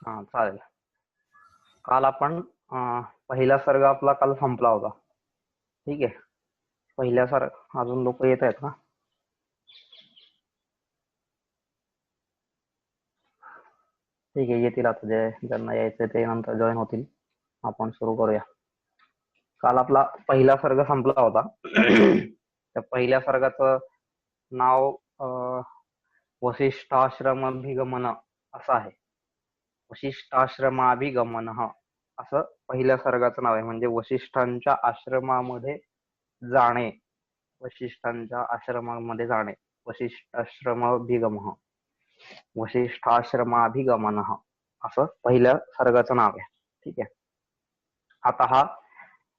हा चालेल. काल आपण पहिला सर्ग आपला काल संपला होता. ठीक आहे. पहिल्या सर्ग अजून लोक येत आहेत का? ठीक आहे, येतील आता. ज्यांना यायचं ते नंतर जॉईन होतील. आपण सुरू करूया. काल आपला पहिला सर्ग संपला होता. त्या पहिल्या सर्गाचं नाव वसिष्ठाश्रमाभिगमन असं आहे. वसिष्ठाश्रमाभिगमन असं पहिल्या सर्गाचं नाव आहे. म्हणजे वसिष्ठांच्या आश्रमामध्ये जाणे, वसिष्ठांच्या आश्रमामध्ये जाणे, वसिष्ठाश्रमाभिगमन, वसिष्ठाश्रमाभिगमन असं पहिल्या सर्गाचं नाव आहे. ठीक आहे. आता हा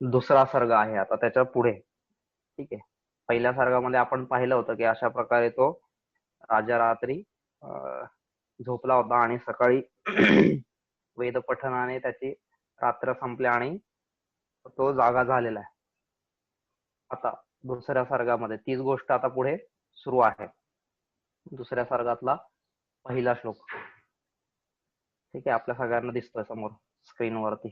दुसरा सर्ग आहे. आता त्याच्या पुढे. ठीक आहे. पहिल्या सर्गामध्ये आपण पाहिलं होतं की अशा प्रकारे तो राजा रात्री झोपला होता आणि सकाळी वेद पठनाने त्याची रात्र संपली आणि तो जागा झालेला आहे. आता दुसऱ्या सर्गामध्ये तीच गोष्ट आता पुढे सुरू आहे. दुसऱ्या सर्गातला पहिला श्लोक. ठीक आहे, आपल्या सगळ्यांना दिसतोय समोर स्क्रीनवरती.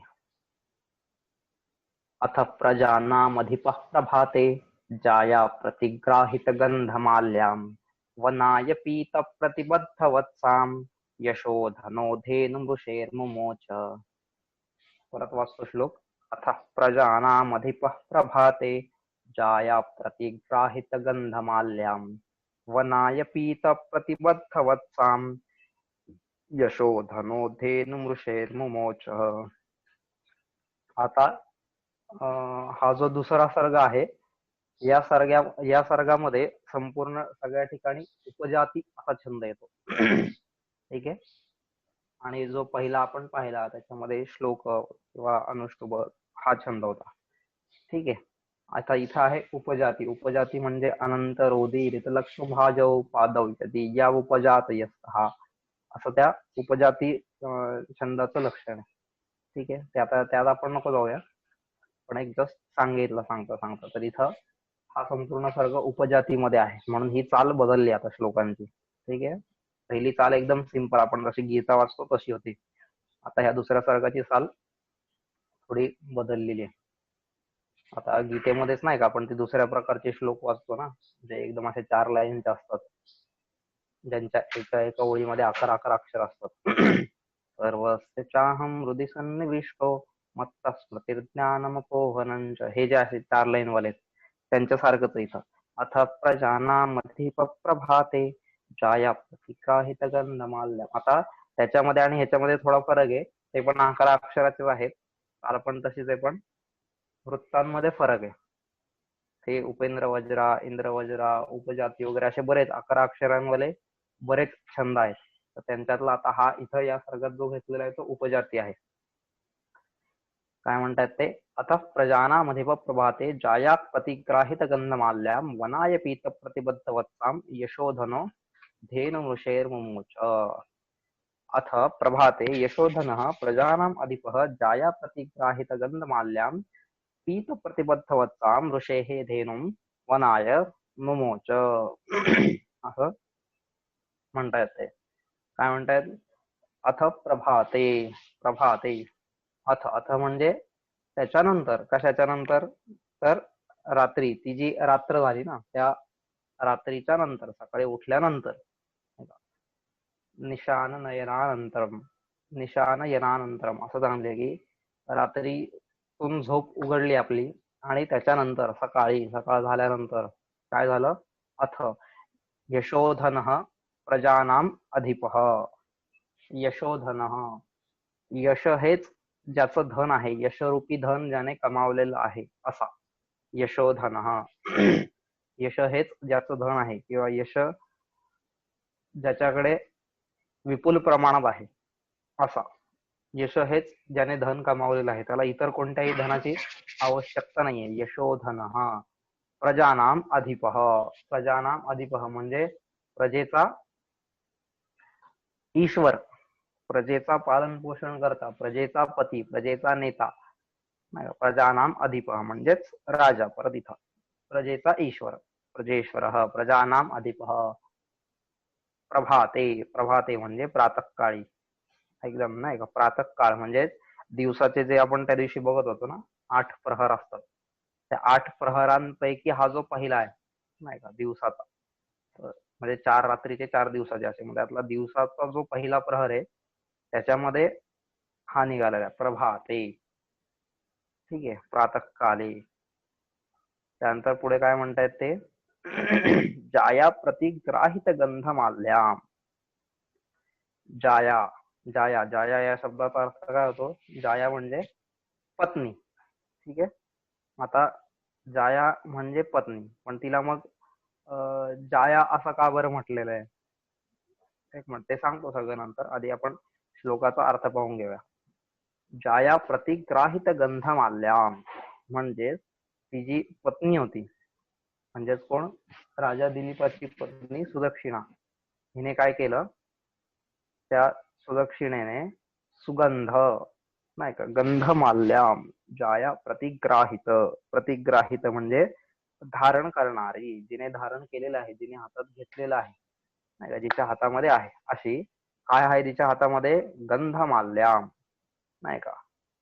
अथ प्रजानामधिपः प्रभाते जाया प्रतिग्राहित गंधमाल्यां वनाय पीत प्रतिबद्धवत्सां यशोधनो धेनुमृषेर्मुमोच. परत वाचतो श्लोक. अथ प्रजानामधिपः प्रभाते जाया प्रतिग्राहित गंधमाल्यां वनाय पीत प्रतिबद्धवत्सां यशोधनो धेनुमृषेर्मुमोच. आता हा जो दुसरा सर्ग आहे, या सर्गामध्ये संपूर्ण सगळ्या ठिकाणी उपजाती असा छंद येतो. ठीक आहे. आणि जो पहिला आपण पाहिला त्याच्यामध्ये श्लोक किंवा अनुष्टुभ हा छंद होता. ठीक आहे. आता इथं आहे उपजाती. उपजाती म्हणजे अनंत, रोदीर, लक्ष्म, भाजव, पादव इत्यादी या उपजात हा असं त्या उपजाती छंदाचं लक्षण आहे. ठीक आहे. त्यात आपण नको जाऊया, पण एक जस्ट सांगता तर इथं हा संपूर्ण सर्ग उपजातीमध्ये आहे, म्हणून ही चाल बदलली आता श्लोकांची. ठीक आहे. पहिली चाल एकदम सिंपल, आपण जशी गीता वाचतो तशी होती. आता ह्या दुसऱ्या सर्गाची चाल थोडी बदललेली आहे. आता गीतेमध्येच नाही का आपण ते दुसऱ्या प्रकारचे श्लोक वाचतो ना, जे एकदम असे 4 लाईनचे असतात, ज्यांच्या एका ओळीमध्ये 11 अक्षर असतात. सर्वस्य चाहं हृदि सन्निविष्टो मत्तस्मृतिर्ज्ञानमपोहनञ्च, हे जे असे 4 लाईन वाले त्यांच्यासारखंच इथं. अथ प्रजानामधिप प्रभाते जाया प्रतिग्राहित गंधमाल्यं. आता त्याच्यामध्ये आणि ह्याच्यामध्ये थोडा फरक आहे. ते पण 11 अक्षराचेच आहेत. काल पण तशीच आहे, पण वृत्तांमध्ये फरक आहे. ते उपेंद्र वज्रा, इंद्र वज्रा, उपजाती वगैरे असे बरेच 11 अक्षरांवाले बरेच छंद आहेत. तर त्यांच्यातला आता हा इथं या सर्गात जो घेतलेला आहे तो उपजाती आहे. काय म्हणतात ते. अतः प्रजानामधिप प्रभाते जाया प्रतिग्राहित गंधमाल्यां वनाय पीत प्रतिबद्धवत्सां यशोधनो धेनुमृषेर्मुमोच. अथ प्रभाते यशोधनः प्रजानाम् अधिपः जाया प्रतिग्राहित गंधमाल्यां पीत प्रतिबद्धवत्सां ऋषेः धेनुं वनाय मुमोच. असं म्हणता येते. काय म्हणतायत. अथ प्रभाते. प्रभाते अथ म्हणजे त्याच्यानंतर. कशाच्या नंतर तर रात्री, ती जी रात्र झाली ना त्या रात्रीच्या नंतर, सकाळी उठल्यानंतर. निशान नयनानंतरम, निशान यनानंतरम असं सांगले की रात्रीतून झोप उघडली आपली आणि त्याच्यानंतर सकाळ झाल्यानंतर काय झालं. अथ यशोधनः प्रजानाम अधिपः. यशोधनः, यश हेच ज्याचं धन आहे, यशरूपी धन ज्याने कमावलेलं आहे असा यशोधनः. यश हेच ज्याचं धन आहे किंवा यश ज्याच्याकडे विपुल प्रमाणात आहे असा. यश हेच ज्याने धन कमावलेलं आहे, त्याला इतर कोणत्याही धनाची आवश्यकता नाहीये. यशोधनः प्रजानाम अधिपः. प्रजानाम अधिपः म्हणजे प्रजेचा ईश्वर, प्रजेचा पालन पोषण करता, प्रजेचा पती, प्रजेचा नेता. प्रजानाम अधिपः म्हणजेच राजा. परत इथं प्रजेचा ईश्वर, प्रजेश्वर, प्रजानाम अधिपः. प्रभाते, प्रभाते म्हणजे प्रातःकाळी. एकदम नाही का प्रातः काळ म्हणजे दिवसाचे जे आपण त्या दिवशी बघत होतो ना 8 प्रहर असतात, त्या 8 प्रहरांपैकी हा जो पहिला आहे नाही का दिवसाचा, म्हणजे 4 रात्रीचे 4 दिवसाचे असे, म्हणजे त्यातला दिवसाचा जो पहिला प्रहर आहे त्याच्यामध्ये हा निघालेला आहे प्रभाते. ठीक आहे, प्रातःकाली. त्यानंतर पुढे काय म्हणतायत ते जाया प्रतिग्राहित गंध माल्याम. जाया, जाया जाया या शब्दाचा अर्थ काय होतो? जाया म्हणजे पत्नी. ठीक आहे, आता जाया म्हणजे पत्नी, पण तिला मग जाया असं का बरं म्हटलेलं आहे? एक मिनिट, ते सांगतो सगळं नंतर, आधी आपण श्लोकाचा अर्थ पाहून घेऊया. जाया प्रतिग्राहित गंध माल्याम म्हणजे ती जी पत्नी होती, म्हणजेच कोण? राजा दिलीपाची पत्नी सुदक्षिणा. हिने काय केलं? त्या सुदक्षिणेने सुगंध नाही का गंध माल्याम जाया प्रतिग्राहित. प्रतिग्राहित म्हणजे धारण करणारी, जिने धारण केलेलं आहे, जिने हातात घेतलेलं आहे नाही का, जिच्या हातामध्ये आहे अशी. काय आहे तिच्या हातामध्ये? गंध माल्याम नाही का,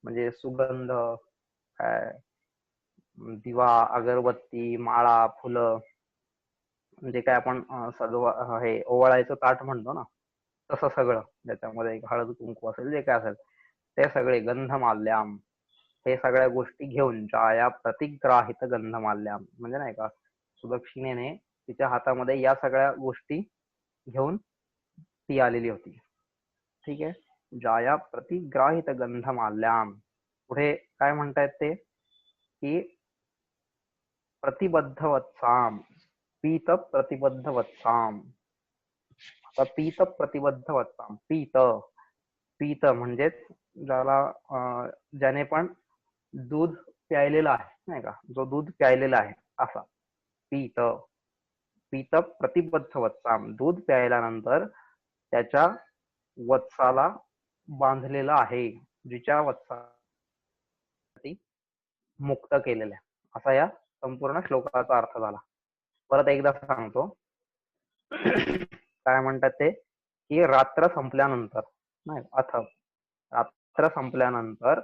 म्हणजे सुगंध, काय दिवा, अगरबत्ती, माळा, फुलं, म्हणजे काय आपण सजवा हे ओवाळायचं ताट म्हणतो ना, तसं सगळं ज्याच्यामध्ये हळद कुंकू असेल, जे काय असेल ते सगळे गंधमाल्याम, हे सगळ्या गोष्टी घेऊन जाया प्रतिग्राहित गंधमाल्याम म्हणजे नाही का सुदक्षिणेने तिच्या हातामध्ये या सगळ्या गोष्टी घेऊन ती आलेली होती. ठीक आहे, जाया प्रतिग्राहित गंधमाल्याम. पुढे काय म्हणतायत ते की प्रतिबद्ध वत्साम, पीत प्रतिबद्ध वत्साम. आता पीत प्रतिबद्ध वत्साम, पीत, पीत म्हणजेच ज्याला ज्याने पण दूध प्यायलेलं आहे नाही का, जो दूध प्यायलेला आहे असा पीत. पीत प्रतिबद्ध वत्साम, दूध प्यायल्यानंतर त्याच्या वत्साला बांधलेला आहे, जिच्या वत्सासाठी मुक्त केलेल्या, असा या संपूर्ण श्लोकाचा अर्थ झाला. परत एकदा सांगतो. काय म्हणतात ते की रात्र संपल्यानंतर नाही, अथ रात्र संपल्यानंतर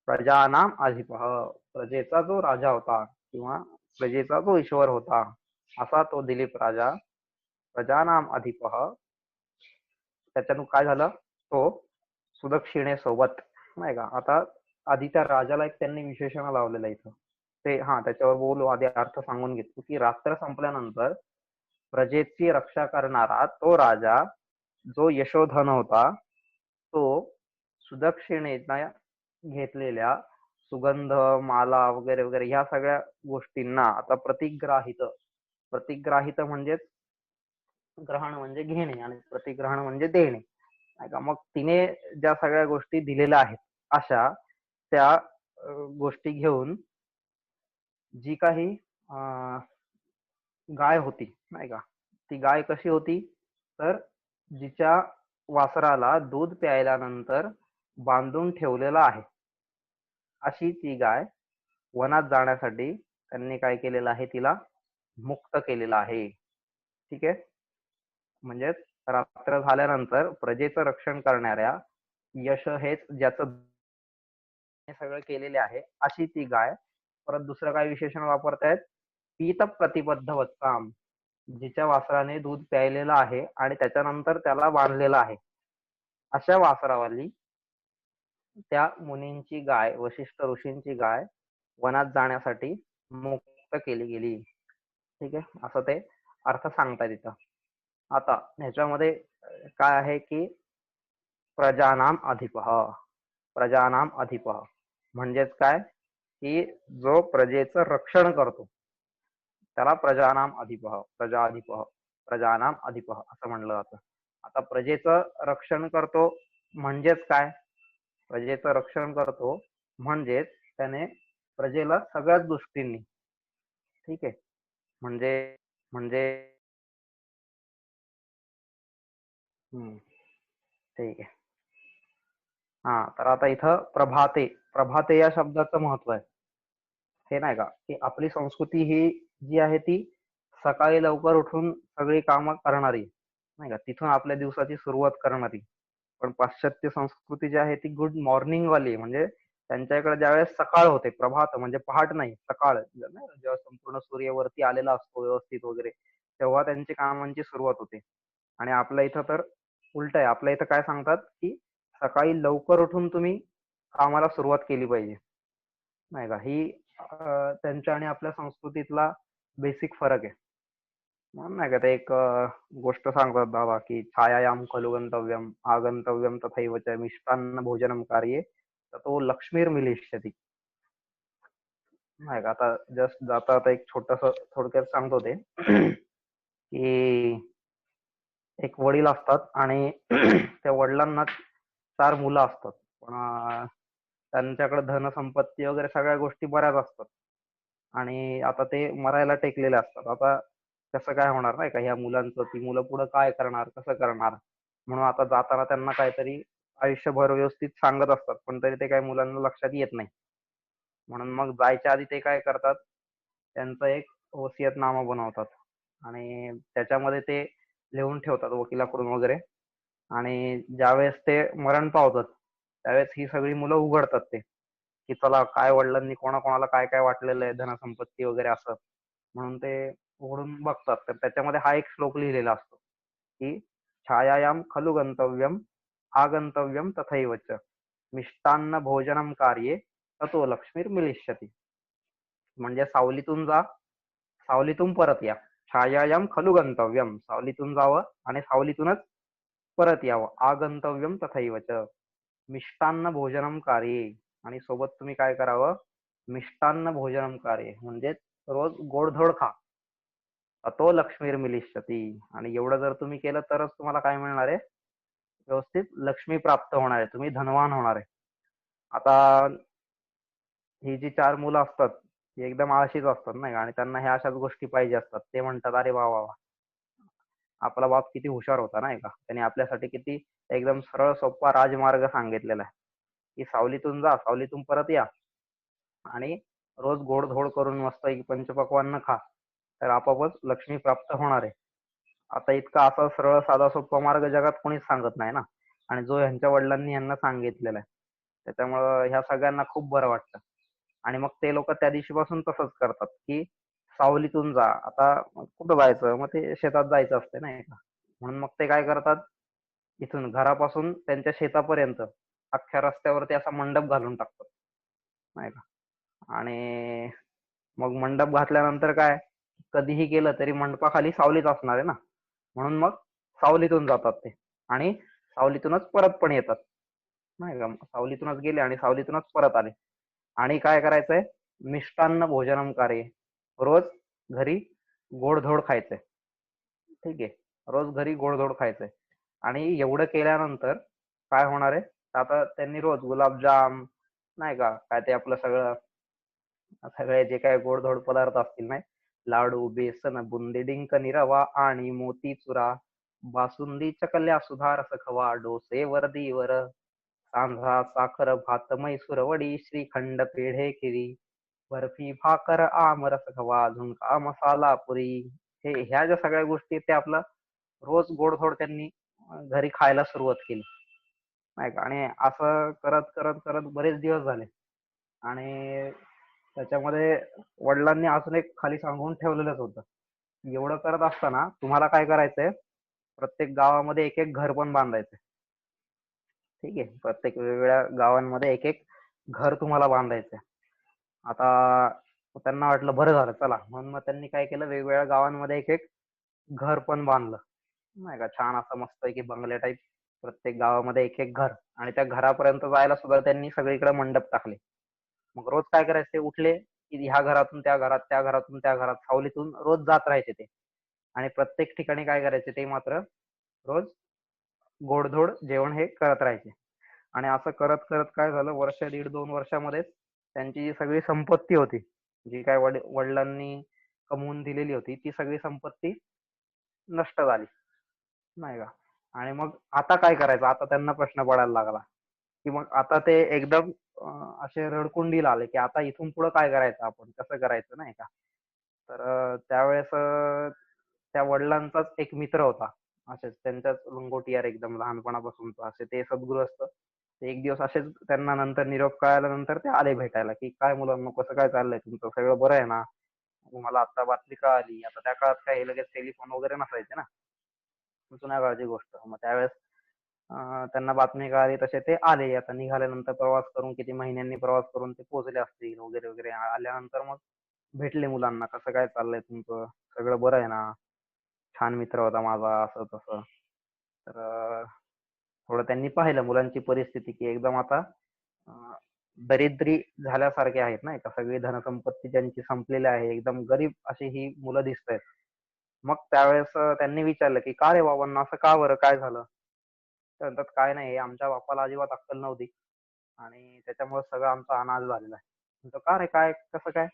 प्रजानाम अधिपः, प्रजेचा जो राजा होता किंवा प्रजेचा जो ईश्वर होता असा तो दिलीप राजा, प्रजानाम अधिपः, त्याच्यातून काय झालं? तो सुदक्षिणेसोबत नाही का, आता आधी त्या राजाला एक त्यांनी विशेषण लावलेलं इथं, ते त्याच्यावर बोलू, आधी अर्थ सांगून घेतो की रात्र संपल्यानंतर प्रजेची रक्षा करणारा तो राजा, जो यशोधन होता, तो सुदक्षिणेने घेतलेल्या सुगंध, माला वगैरे वगैरे ह्या सगळ्या गोष्टींना आता प्रतिग्राहित, प्रतिग्राहित म्हणजेच ग्रहण म्हणजे घेणे आणि प्रतिग्रहण म्हणजे देणे नाही का, मग तिने ज्या सगळ्या गोष्टी दिलेल्या आहेत अशा त्या गोष्टी घेऊन जी काही गाय होती नाही का, ती गाय कशी होती? तर जिच्या वासराला दूध प्यायल्यानंतर बांधून ठेवलेला आहे अशी ती गाय वनात जाण्यासाठी त्यांनी काय केलेलं आहे? तिला मुक्त केलेला आहे. ठीक आहे, म्हणजे रात्र झाल्यानंतर प्रजेचं रक्षण करणाऱ्या, यश हेच ज्याचं हे सगळं केलेले आहे अशी ती गाय. परत दुसरं काय विशेषण वापरतायत? पीत प्रतिबद्ध वत्साम, जिच्या वासराने दूध प्यायलेलं आहे आणि त्याच्यानंतर त्याला बांधलेलं आहे अशा वासरावाली त्या मुनींची गाय, वशिष्ठ ऋषींची गाय वनात जाण्यासाठी मुक्त केली गेली. ठीक आहे, असं ते अर्थ सांगतायत तिथं. आता ह्याच्यामध्ये काय आहे की प्रजानाम अधिपः, प्रजानाम अधिपः म्हणजेच काय की जो प्रजेचं रक्षण करतो त्याला प्रजानाम अधिपः, प्रजाधिपः, प्रजानाम अधिपः असं म्हणलं जातं. आता प्रजेचं रक्षण करतो म्हणजेच काय? प्रजेचं रक्षण करतो म्हणजेच त्याने प्रजेला सगळ्याच गोष्टींनी, ठीक आहे, म्हणजे म्हणजे ठीक आहे. तर आता इथं प्रभाते, प्रभाते या शब्दाचं महत्व आहे हे नाही का, की आपली संस्कृती ही जी आहे ती सकाळी लवकर उठून सगळी कामं करणारी नाही का, तिथून आपल्या दिवसाची सुरुवात करणारी. पण पाश्चात्य संस्कृती जी आहे ती गुड मॉर्निंग वाली आहे. म्हणजे त्यांच्याकडे ज्यावेळेस सकाळ होते, प्रभात म्हणजे पहाट नाही, सकाळ जेव्हा संपूर्ण सूर्य वरती आलेला असतो व्यवस्थित वगैरे, तेव्हा त्यांची कामांची सुरुवात होते. आणि आपल्या इथं तर उलट आहे. आपल्या इथं काय सांगतात की सकाळी लवकर उठून तुम्ही कामाला सुरुवात केली पाहिजे, नाही का. ही त्यांच्या आणि आपल्या संस्कृतीतला बेसिक फरक आहे. म्हणून नाही का ते एक गोष्ट सांगतात बाबा की छायायाम खलु गंतव्यम आगंतव्यम तथैव च मिष्टान्न भोजनम कार्ये तो लक्ष्मीर मिलिष्यती. नाही का, आता जस्ट जाता आता एक छोटस थोडक्यात सांगतो ते की एक वडील असतात आणि त्या वडिलांना 4 मुलं असतात. पण त्यांच्याकडे धनसंपत्ती वगैरे सगळ्या गोष्टी बऱ्याच असतात. आणि आता ते मरायला टेकलेले असतात. आता कसं काय होणार नाही का ह्या मुलांचं, ती मुलं पुढे काय करणार, कसं करणार? म्हणून आता जाताना त्यांना काहीतरी आयुष्यभर व्यवस्थित सांगत असतात, पण तरी ते काही मुलांना लक्षात येत नाही. म्हणून मग जायच्या आधी ते काय करतात, त्यांचं एक वसियतनामा बनवतात आणि त्याच्यामध्ये ते लिहून ठेवतात वकिलाकडून वगैरे. आणि ज्यावेळेस ते मरण पावतात त्यावेळेस ही सगळी मुलं उघडतात ते, की चला काय वडिलांनी कोणाकोणाला काय काय वाटलेलं आहे, धनसंपत्ती वगैरे असं. म्हणून ते उघडून बघतात, तर त्याच्यामध्ये हा एक श्लोक लिहिलेला असतो की छायायाम खलु गंतव्यम आगंतव्यम तथैव च मिष्टान्न भोजनम कार्ये ततो लक्ष्मीर मिलिष्यती. म्हणजे सावलीतून जा, सावलीतून परत या. छायायाम खलु गंतव्यम, सावलीतून जावं आणि सावलीतूनच परत यावं. आगंतव्यम तथैव च मिष्टान्न भोजनम कार्ये, आणि सोबत तुम्ही काय करावं, मिष्टान्न भोजनम कार्ये म्हणजे रोज गोडधोड खा. अतो लक्ष्मीर मिलिष्यती. आणि एवढं जर तुम्ही केलं तरच तुम्हाला काय मिळणार आहे, व्यवस्थित लक्ष्मी प्राप्त होणार आहे, तुम्ही धनवान होणार आहे. आता ही जी 4 मुलं असतात ती एकदम आळशीच असतात नाही का, आणि त्यांना ह्या अशाच गोष्टी पाहिजे असतात. ते म्हणतात अरे वा वा वा, आपला बाप किती हुशार होता नाही का, त्याने आपल्यासाठी किती एकदम सरळ सोपा राजमार्ग सांगितलेला आहे की सावलीतून जा, सावलीतून परत या आणि रोज गोडधोड करून मस्त पंचपक्वान्न खा, तर आपोआपच लक्ष्मी प्राप्त होणार आहे. आता इतका असा सरळ साधा सोपा मार्ग जगात कोणीच सांगत नाही ना, आणि जो ह्यांच्या वडिलांनी यांना सांगितलेला आहे, त्याच्यामुळं ह्या सगळ्यांना खूप बरं वाटतं. आणि मग ते लोक त्या दिवशीपासून तसंच करतात की सावलीतून जा. आता कुठं जायचं, मग ते शेतात जायचं असते नाही का, म्हणून मग ते काय करतात, इथून घरापासून त्यांच्या शेतापर्यंत अख्ख्या रस्त्यावरती असा मंडप घालून टाकतात नाही का. आणि मग मंडप घातल्यानंतर काय, कधीही गेलं तरी मंडपाखाली सावलीच असणार आहे ना, म्हणून मग सावलीतून जातात ते आणि सावलीतूनच परत पण येतात नाही का. सावलीतूनच गेले आणि सावलीतूनच परत आले. आणि काय करायचंय, मिष्टान्न भोजनम कार्य, रोज घरी गोडधोड खायचंय. ठीक आहे, रोज घरी गोडधोड खायचंय. आणि एवढं केल्यानंतर काय होणार आहे, आता त्यांनी रोज गुलाबजाम नाही का, काय ते आपलं सगळं सगळे जे काही गोडधोड पदार्थ असतील नाही, लाडू, बेसन, बुंदी, डिंक, निरवा आणि मोती चुरा, बासुंदी, चकल्या, सुधार सखवा, डोसे वर्दीवर, सांजा, साखर, भात, मैसूर वडी, श्रीखंड, पेढे, खिरी, बर्फी, भाकर, आमरस खवा, झुणका, मसाला पुरी, हे ह्या ज्या सगळ्या गोष्टी आहेत, त्या आपलं रोज गोडधोड त्यांनी घरी खायला सुरुवात केली नाही का. आणि असं करत करत करत बरेच दिवस झाले. आणि त्याच्यामध्ये वडिलांनी अजून एक खाली सांगून ठेवलेलंच होतं, एवढं करत असताना तुम्हाला काय करायचंय, प्रत्येक गावामध्ये एक एक घर पण बांधायचंय. ठीक आहे, प्रत्येक वेगवेगळ्या गावांमध्ये एक एक घर तुम्हाला बांधायचंय. आता त्यांना वाटलं बरं झालं चला, म्हणून मग त्यांनी काय केलं, वेगवेगळ्या गावांमध्ये एक एक घर पण बांधलं नाही का, छान असं मस्त की बंगल्या टाईप प्रत्येक गावामध्ये एक एक घर. आणि त्या घरापर्यंत जायला सुद्धा त्यांनी सगळीकडे मंडप टाकले. मग रोज काय करायचे, ते उठले की ह्या घरातून त्या घरात, त्या घरातून त्या घरात, सावलीतून रोज जात राहायचे ते. आणि प्रत्येक ठिकाणी काय करायचे, ते मात्र रोज गोडधोड जेवण हे करत राहायचे. आणि असं करत करत काय झालं, वर्ष दीड 2 वर्षामध्येच त्यांची जी सगळी संपत्ती होती, जी काय वडिलांनी कमवून दिलेली होती, ती सगळी संपत्ती नष्ट झाली नाही का. आणि मग आता काय करायचं, आता त्यांना प्रश्न पडायला लागला की मग आता ते एकदम असे रडकुंडीला आले की आता इथून पुढे काय करायचं, आपण कसं करायचं नाही का. तर त्यावेळेस त्या वडिलांचाच एक मित्र होता, असेच त्यांच्याच लंगोटियार एकदम लहानपणापासूनच असे ते सद्गृहस्थ. ते एक दिवस असेच त्यांना नंतर निरोप कळाल्यानंतर ते आले भेटायला, की काय मुलांना कसं काय चाललंय तुमचं, सगळं बरं आहे ना? मला आता बातमी कळाली. आता त्या काळात काय हे लगेच टेलिफोन वगैरे नसायचे ना, जुन्या काळची गोष्ट. मग त्यावेळेस त्यांना बातमी कळाली तसे ते आले. आता निघाल्यानंतर प्रवास करून किती महिन्यांनी प्रवास करून ते पोहोचले असतील वगैरे वगैरे. आल्यानंतर मग भेटले मुलांना, कसं काय चाललंय तुमचं, सगळं बरं आहे ना? छान मित्र होता माझा, असं तसं. तर थोडं त्यांनी पाहिलं मुलांची परिस्थिती, की एकदम आता अं, दरिद्री झाल्यासारखे आहेत नाही का, सगळी धनसंपत्ती ज्यांची संपलेली आहे, एकदम गरीब अशी ही मुलं दिसत आहेत. मग त्यावेळेस त्यांनी विचारलं, की का रे बाबांना असं का बरं, काय झालं? तर म्हणतात काय नाही, आमच्या बाप्पाला अजिबात अक्कल नव्हती आणि त्याच्यामुळे सगळं आमचा अनाज झालेला आहे. म्हणतो का रे, काय कसं काय?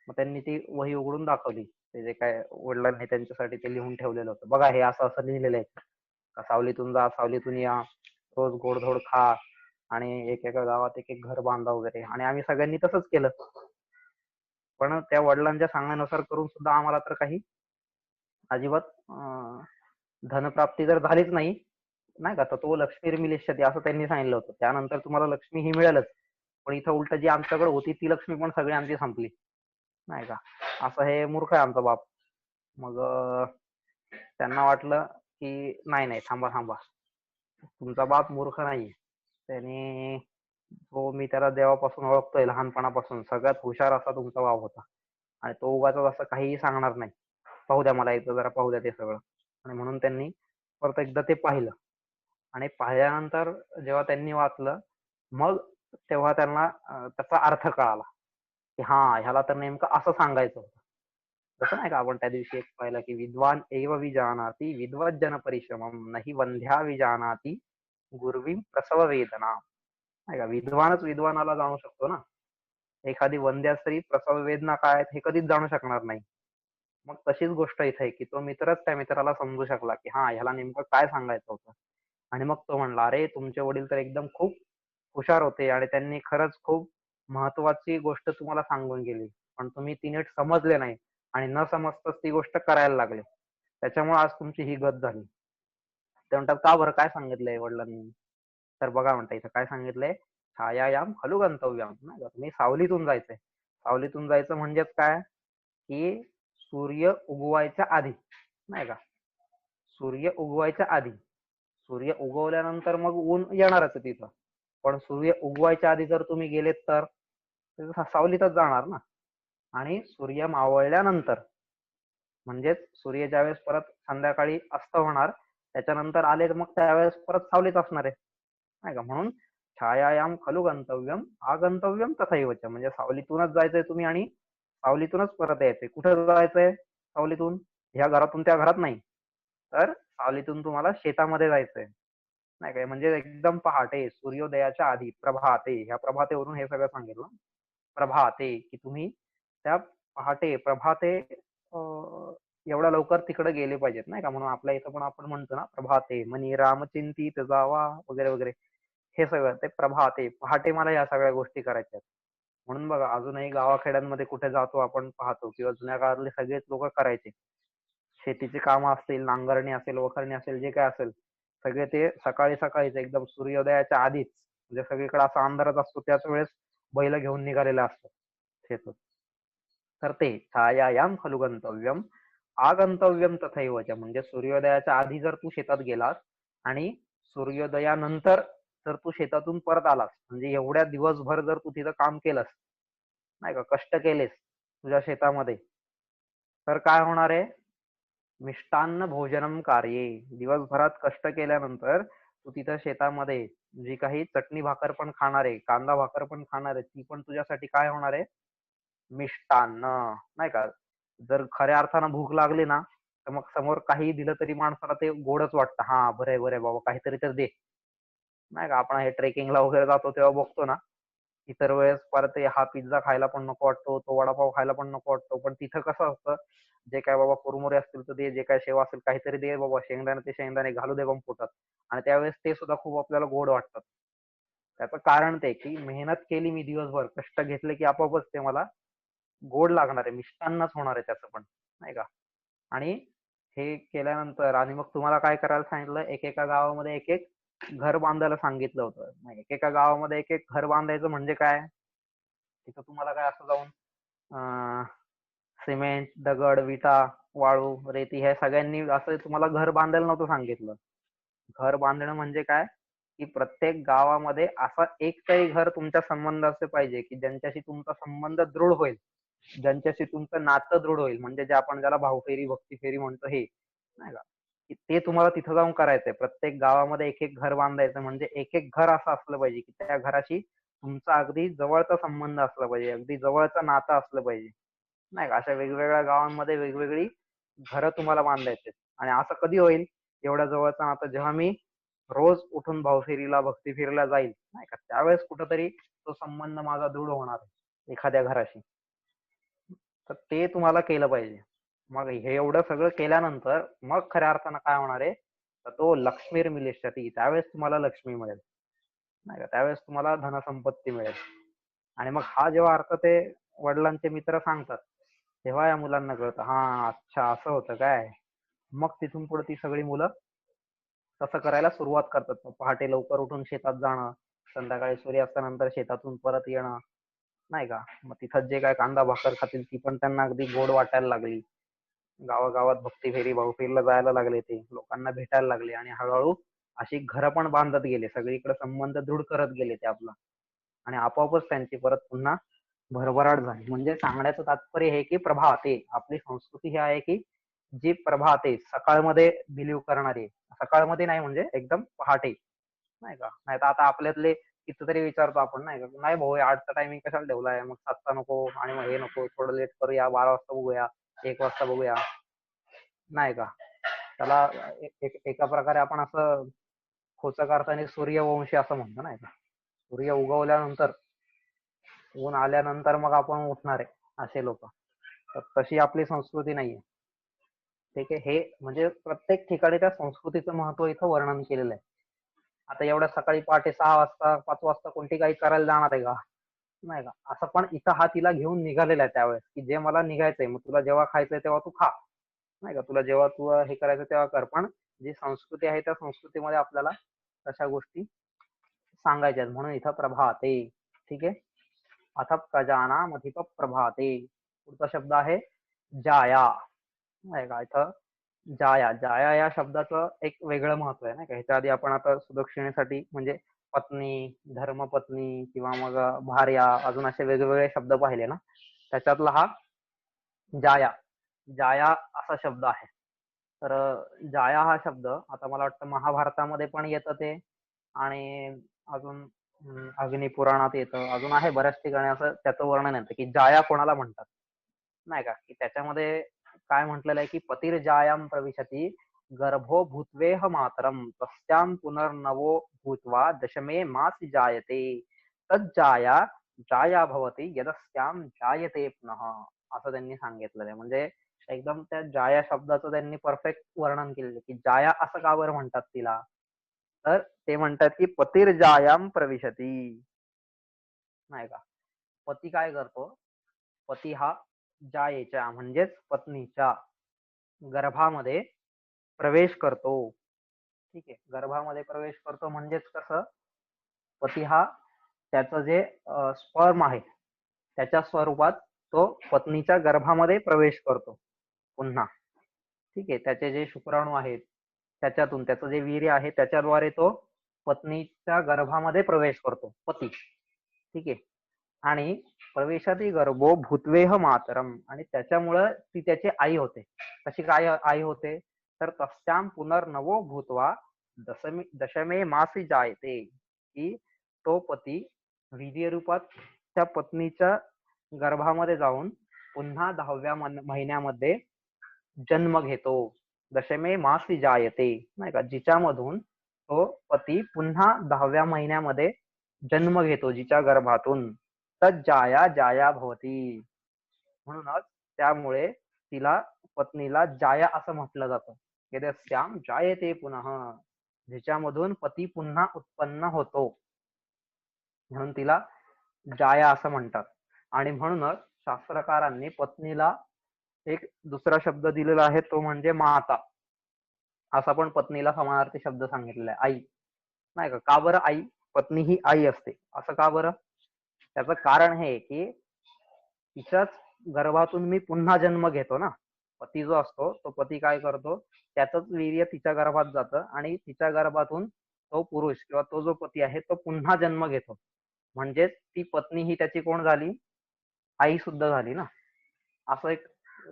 मग त्यांनी ती वही उघडून दाखवली, ते जे काय वडिलांनी त्यांच्यासाठी ते लिहून ठेवलेलं होतं. बघा हे असं असं लिहिलेलं आहे, का सावलीतून जा, सावलीतून या, रोज गोडधोड खा आणि एकेका गावात एक एक घर बांधा वगैरे. आणि आम्ही सगळ्यांनी तसंच केलं. पण त्या वडिलांच्या सांगण्यानुसार करून सुद्धा आम्हाला तर काही अजिबात धनप्राप्ती तर झालीच नाही, नाही का. तर तो लक्ष्मीर्मिलिष्यते असं त्यांनी सांगितलं होतं. त्यानंतर तुम्हाला लक्ष्मी ही मिळेलच, पण इथं उलट जी आमच्याकडे होती ती लक्ष्मी पण सगळी आमची संपली, नाही का. असं हे मूर्ख आहे आमचा बाप. मग त्यांना वाटलं की नाही नाही, थांबा थांबा, तुमचा बाप मूर्ख नाहीये. त्याने, तो मी त्याला देवापासून ओळखतोय लहानपणापासून, सगळ्यात हुशार असा तुमचा बाप होता आणि तो उगाच असं काहीही सांगणार नाही. पाहू द्या मला एकदा, जरा पाहू द्या ते सगळं. आणि म्हणून त्यांनी परत एकदा ते पाहिलं. आणि पाहिल्यानंतर जेव्हा त्यांनी वाचलं, मग तेव्हा त्यांना त्याचा अर्थ कळाला, की हा, ह्याला तर नेमकं असं सांगायचं होतं. तसं नाही का, आपण त्या दिवशी एक पाहिलं, की विद्वान एव विजानाति विद्वज्जन परिश्रमम नाही वंध्या विजानाति गुर्वीं प्रसव वेदना. नाही का, विद्वानच विद्वानाला जाणू शकतो ना. एखादी वंध्या स्त्री प्रसव वेदना काय आहेत हे कधीच जाणू शकणार नाही. मग तशीच गोष्ट इथे आहे, की तो मित्रच त्या मित्राला समजू शकला, की हा, ह्याला नेमकं काय सांगायचं होतं. आणि मग तो म्हणला, अरे तुमचे वडील तर एकदम खूप हुशार होते आणि त्यांनी खरंच खूप महत्वाची गोष्ट तुम्हाला सांगून गेली, पण तुम्ही ती नीट समजले नाही आणि न समजताच ती गोष्ट करायला लागले, त्याच्यामुळे आज तुमची ही गत झाली. ते म्हणतात का बरं, काय सांगितलंय वडिलांनी? तर बघा म्हणता, इथं काय सांगितलंय, छायायाम खलु गंतव्यम, नाही का, तुम्ही सावलीतून जायचंय. सावलीतून जायचं म्हणजेच काय, की सूर्य उगवायच्या आधी, नाही का, सूर्य उगवायच्या आधी. सूर्य उगवल्यानंतर मग ऊन येणारच आहे तिथं, पण सूर्य उगवायच्या आधी जर तुम्ही गेलेत तर सावलीतच जाणार ना. आणि सूर्य मावळल्यानंतर, म्हणजेच सूर्य ज्यावेळेस परत संध्याकाळी अस्त होणार, त्याच्यानंतर आले मग त्यावेळेस परत सावलीत असणार आहे, नाही का. म्हणून छायायाम खलु गंतव्यम आगंतव्यम तथैवच, म्हणजे सावलीतूनच जायचंय तुम्ही आणि सावलीतूनच परत यायचंय. कुठं जायचंय सावलीतून? ह्या घरातून त्या घरात नाही, तर सावलीतून तुम्हाला शेतामध्ये जायचंय, नाही काय. म्हणजे एकदम पहाटे, सूर्योदयाच्या आधी, प्रभाते, ह्या प्रभातेवरून हे सगळं सांगितलं. प्रभाते, की तुम्ही त्या पहाटे, प्रभाते एवढ्या लवकर तिकडे गेले पाहिजेत, नाही का. म्हणून आपल्या इथं पण आपण म्हणतो ना, प्रभाते मनी रामचिंतित जावा वगैरे वगैरे. हे सगळं ते प्रभाते, पहाटे मला या सगळ्या गोष्टी करायच्या. म्हणून बघा, अजूनही गावाखेड्यांमध्ये कुठे जातो आपण पाहतो, किंवा जुन्या काळातले सगळेच लोक करायचे. शेतीची कामं असतील, नांगरणी असेल, वखरणी असेल, जे काय असेल, सगळे ते सकाळी सकाळीच एकदम सूर्योदयाच्या आधीच, म्हणजे सगळीकडे असा अंधारच असतो त्याच वेळेस बैल घेऊन निघालेले असतात शेतात. तर ते छायायाम खलु गंतव्यम आगंतव्यम तथैवच, म्हणजे सूर्योदयाच्या आधी जर तू शेतात गेलास आणि सूर्योदयानंतर जर तू शेतातून परत आलास, म्हणजे एवढ्या दिवसभर जर तू तिथं काम केलंस, नाही का, कष्ट केलेस तुझ्या शेतामध्ये, तर काय होणार आहे, मिष्टान्न भोजनम कार्ये. दिवसभरात कष्ट केल्यानंतर तू तिथं शेतामध्ये जी काही चटणी भाकर पण खाणार आहे, कांदा भाकर पण खाणार आहे, ती पण तुझ्यासाठी काय होणार आहे, मिष्टान्न, नाही का. जर खऱ्या अर्थानं भूक लागली ना, तर मग समोर काही दिलं तरी माणसाला ते गोडच वाटतं. हा, बरं बरं बाबा, काहीतरी तर दे, नाही का. आपण हे ट्रेकिंगला वगैरे जातो तेव्हा बघतो ना, इतर वेळेस परत हा पिझ्झा खायला पण नको वाटतो, तो वडापाव खायला पण नको वाटतो, पण तिथं कसं असतं, जे काय बाबा कुरमुरे असतील तर दे, जे काय शेव असेल काहीतरी दे बाबा, शेंगदाणे ते शेंगदाणे घालू दे बाबा पोटात. आणि त्यावेळेस ते सुद्धा खूप आपल्याला गोड वाटतात. त्याचं कारण ते, की मेहनत केली मी दिवसभर, कष्ट घेतले, की आपोआपच ते मला गोड लागणार आहे, मिष्टान्नच होणार आहे त्याचं पण, नाही का. आणि हे केल्यानंतर आणि मग तुम्हाला काय करायला सांगितलं, एकेका गावामध्ये एक एक घर बांधायला सांगितलं होतं. मग एकेका गावामध्ये एक एक घर बांधायचं म्हणजे काय, तिथं तुम्हाला काय असं जाऊन सिमेंट, दगड, विटा, वाळू, रेती ह्या सगळ्यांनी असं तुम्हाला घर बांधायला नव्हतं सांगितलं. घर बांधणं म्हणजे काय, की प्रत्येक गावामध्ये असं एक तरी घर तुमच्या संबंधाचे पाहिजे की ज्यांच्याशी तुमचा संबंध दृढ होईल, ज्यांच्याशी तुमचं नातं दृढ होईल, म्हणजे जे आपण ज्याला भाऊफेरी, भक्तीफेरी म्हणतो हे, नाही का, की ते तुम्हाला तिथं जाऊन करायचंय. प्रत्येक गावामध्ये एक एक घर बांधायचं म्हणजे एक एक घर असं असलं पाहिजे की त्या घराशी तुमचा अगदी जवळचा संबंध असला पाहिजे, अगदी जवळचं नातं असलं पाहिजे, नाही का. अशा वेगवेगळ्या गावांमध्ये वेगवेगळी घरं तुम्हाला बांधायची. आणि असं कधी होईल, एवढ्या जवळचं नातं जेव्हा मी रोज उठून भाऊफेरीला, भक्तीफेरीला जाईल, नाही का, त्यावेळेस कुठंतरी तो संबंध माझा दृढ होणार आहे एखाद्या घराशी. तर ते तुम्हाला केलं पाहिजे. मग हे एवढं सगळं केल्यानंतर मग खऱ्या अर्थानं काय होणार आहे, तर तो लक्ष्मीर मिलिष्यती, त्यावेळेस तुम्हाला लक्ष्मी मिळेल, नाही का, त्यावेळेस तुम्हाला धनसंपत्ती मिळेल. आणि मग हा जेव्हा अर्थ ते वडिलांचे मित्र सांगतात, तेव्हा या मुलांना कळतं, हा अच्छा असं होतं काय. मग तिथून पुढे ती सगळी मुलं तसं करायला सुरुवात करतात. मग पहाटे लवकर उठून शेतात जाणं, संध्याकाळी सूर्यास्तानंतर शेतातून परत येणं, नाही का. मग तिथं जे काय कांदा भाकर खातील ती पण त्यांना अगदी गोड वाटायला लागली. गावागावात भक्ती फेरी, भाऊफेरीला जायला लागले, ते लोकांना भेटायला लागले आणि हळूहळू अशी घरं पण बांधत गेले, सगळीकडे संबंध दृढ करत गेले ते आपला. आणि आपोआपच त्यांची परत पुन्हा भरभराट झाली. म्हणजे सांगण्याचं तात्पर्य हे की प्रभाते, आपली संस्कृती ही आहे की जी प्रभाते, सकाळमध्ये बिलीव्ह करणारी, सकाळमध्ये नाही म्हणजे एकदम पहाटे, नाही का. नाही तर आता आपल्यातले कितीतरी विचारतो आपण, नाही का, नाही भाऊ 8चा टायमिंग कशाला ठेवलाय, मग 7चा नको, आणि मग हे नको, थोडं लेट करूया, 12 वाजता बघूया, 1 वाजता बघूया, नाही का. त्याला एका प्रकारे आपण असं खोचक अर्थाने सूर्यवंशी असं म्हणतो, नाही का. सूर्य उगवल्यानंतर, ऊन आल्यानंतर मग आपण उठणार आहे असे लोक. तर तशी आपली संस्कृती नाहीये. ठीक आहे. हे म्हणजे प्रत्येक ठिकाणी त्या संस्कृतीचं महत्व इथं वर्णन केलेलं आहे. आता एवढ्या सकाळी पहाटे 6 वाजता, 5 वाजता कोणती काही करायला जाणार आहे का, नाही का. असं पण इथं हा तिला घेऊन निघालेला आहे त्यावेळेस, की जे मला निघायचंय, मग तुला जेव्हा खायचंय तेव्हा तू खा, नाही का, तुला जेव्हा तू हे करायचं तेव्हा कर. पण जी संस्कृती आहे त्या संस्कृतीमध्ये आपल्याला तशा गोष्टी सांगायच्या आहेत. म्हणून इथं प्रभाते. ठीक आहे. अथ प्रजानामधिप प्रभाते. पुढचा शब्द आहे जाया, नाही का. इथं जाया, जाया या शब्दाचं एक वेगळं महत्व आहे, नाही का. ह्याच्या आधी आपण आता सुदक्षिणेसाठी म्हणजे पत्नी, धर्मपत्नी किंवा मग भार्या, अजून असे वेगवेगळे शब्द पाहिले ना. त्याच्यातला हा जाया, जाया असा शब्द आहे. तर जाया हा शब्द आता मला वाटतं महाभारतामध्ये पण येतं ते, आणि अजून अग्निपुराणात येतं, अजून आहे बऱ्याच ठिकाणी असं त्याचं वर्णन येतं की जाया कोणाला म्हणतात, नाही का. की त्याच्यामध्ये काय म्हटलेलं आहे की पतिर्जायां प्रविशती गर्भो भूत्वेह मातरम तस्यां पुनर्नवो भूत्वा दशमे मासी जायते तज्जाया जाया भवती यदस्यां जायते पुनः, असं त्यांनी सांगितलेलं आहे. म्हणजे एकदम त्या जाया शब्दाचं त्यांनी परफेक्ट वर्णन केलेलं की जाया असं का बरं म्हणतात तिला. तर ते म्हणतात की पतिर्जायां प्रविशती, नाही का. पती काय करतो, पती हा जायेच्या म्हणजेच पत्नीच्या गर्भामध्ये प्रवेश करतो. ठीक आहे. गर्भामध्ये प्रवेश करतो म्हणजेच कसं, पती हा त्याचं जे स्पर्म आहे त्याच्या स्वरूपात तो पत्नीच्या गर्भामध्ये प्रवेश करतो पुन्हा. ठीक आहे. त्याचे जे शुक्राणू आहेत त्याच्यातून, त्याचं जे वीर्य आहे त्याच्याद्वारे तो पत्नीच्या गर्भामध्ये प्रवेश करतो पती. ठीक आहे. आणि प्रवेशाती गर्भो भूत्वेह मातरम, आणि त्याच्यामुळं ती त्याची आई होते. कशी काय आई होते, तर तस्याम पुनर्नवो भूतवा दशमे मासी जायते, की तो पती वीर्य रूपात त्या पत्नीच्या गर्भामध्ये जाऊन पुन्हा 10व्या महिन्यामध्ये जन्म घेतो. दशमे मासी जायते, नाही का, जिच्यामधून तो पती पुन्हा 10व्या महिन्यामध्ये जन्म घेतो, जिच्या गर्भातून. तज्जाया जाया भवती, म्हणूनच त्यामुळे तिला, पत्नीला जाया असं म्हटलं जातं. यदस्याम जायते पुनः, जिच्यामधून पती पुन्हा उत्पन्न होतो, म्हणून तिला जाया असं म्हणतात. आणि म्हणूनच शास्त्रकारांनी पत्नीला एक दुसरा शब्द दिलेला आहे तो म्हणजे माता. असा पण पत्नीला समानार्थी शब्द सांगितलेला आहे, आई. नाही का? का बरं आई? पत्नी ही आई असते, असं का बरं? त्याचं कारण हे की तिच्याच गर्भातून मी पुन्हा जन्म घेतो ना. पती जो असतो तो पती काय करतो, त्याचंच वीर्य तिच्या गर्भात जातं आणि तिच्या गर्भातून तो पुरुष किंवा तो जो पती आहे तो पुन्हा जन्म घेतो. म्हणजेच ती पत्नी ही त्याची कोण झाली? आई सुद्धा झाली ना. असं एक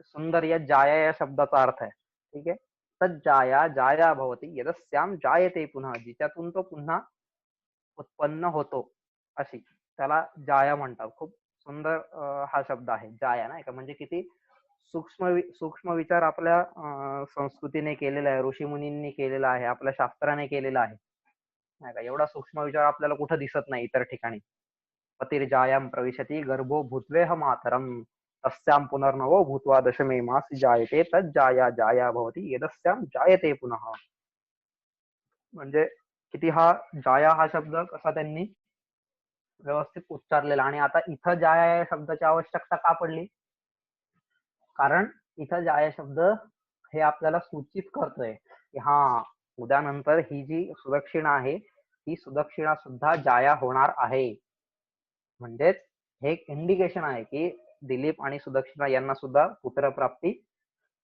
सुंदर या जाया या शब्दाचा अर्थ आहे. ठीक आहे. तज्जाया जाया भवती यदस्याम जायते पुन्हा, जिच्यातून तो पुन्हा उत्पन्न होतो, अशी त्याला जाया म्हणतात. खूप सुंदर हा शब्द आहे जाया, नाही का? म्हणजे किती सूक्ष्म विचार आपल्या संस्कृतीने केलेला आहे, ऋषीमुनींनी केलेला आहे, आपल्या शास्त्राने केलेला आहे, नाही का? एवढा सूक्ष्म विचार आपल्याला कुठं दिसत नाही इतर ठिकाणी. पतिर्जायां प्रविशति गर्भो भूत्वेह मातरम तस्यां पुनर्नवो भूत्वा दशमे मासि जायते तज्जाया जाया भवति यदस्यां जायते पुनः. म्हणजे किती हा जाया हा शब्द कसा त्यांनी व्यवस्थित उच्चारलेला. आणि आता इथं जाया या शब्दाची आवश्यकता का पडली? कारण इथं जाया शब्द हे आपल्याला सूचित करतोय की हा, उद्यानंतर ही जी सुदक्षिणा आहे ही सुदक्षिणा सुद्धा जाया होणार आहे. म्हणजेच हे एक इंडिकेशन आहे की दिलीप आणि सुदक्षिणा यांना सुद्धा पुत्रप्राप्ती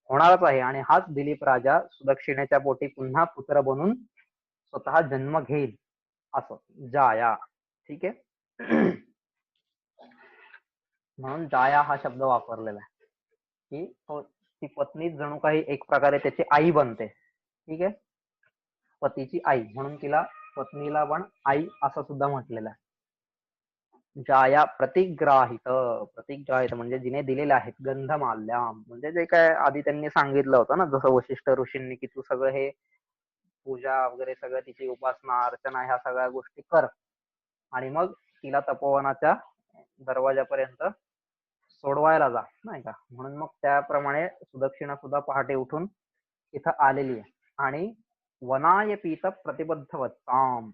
होणारच आहे आणि हाच दिलीप राजा सुदक्षिणेच्या पोटी पुन्हा पुत्र बनून स्वतः जन्म घेईल, असं जाया. ठीक आहे. म्हणून जाया हा शब्द वापरलेला आहे की ती पत्नी जणू काही एक प्रकारे त्याची आई बनते. ठीक आहे. पतीची आई म्हणून तिला पत्नीला पण आई असं सुद्धा म्हटलेलं आहे. जाया प्रतिग्राहित म्हणजे जिने दिलेले आहेत. गंधमाल्याम म्हणजे जे काय आधी त्यांनी सांगितलं होतं ना, जसं वशिष्ठ ऋषींनी की तू सगळं हे पूजा वगैरे सगळं तिची उपासना अर्चना ह्या सगळ्या गोष्टी कर आणि मग तिला तपोवनाच्या दरवाजापर्यंत सोडवायला जा, नाही का? म्हणून मग त्याप्रमाणे सुदक्षिणा सुद्धा पहाटे उठून इथं आलेली आहे. आणि वनाय पीत प्रतिबद्धवत्ताम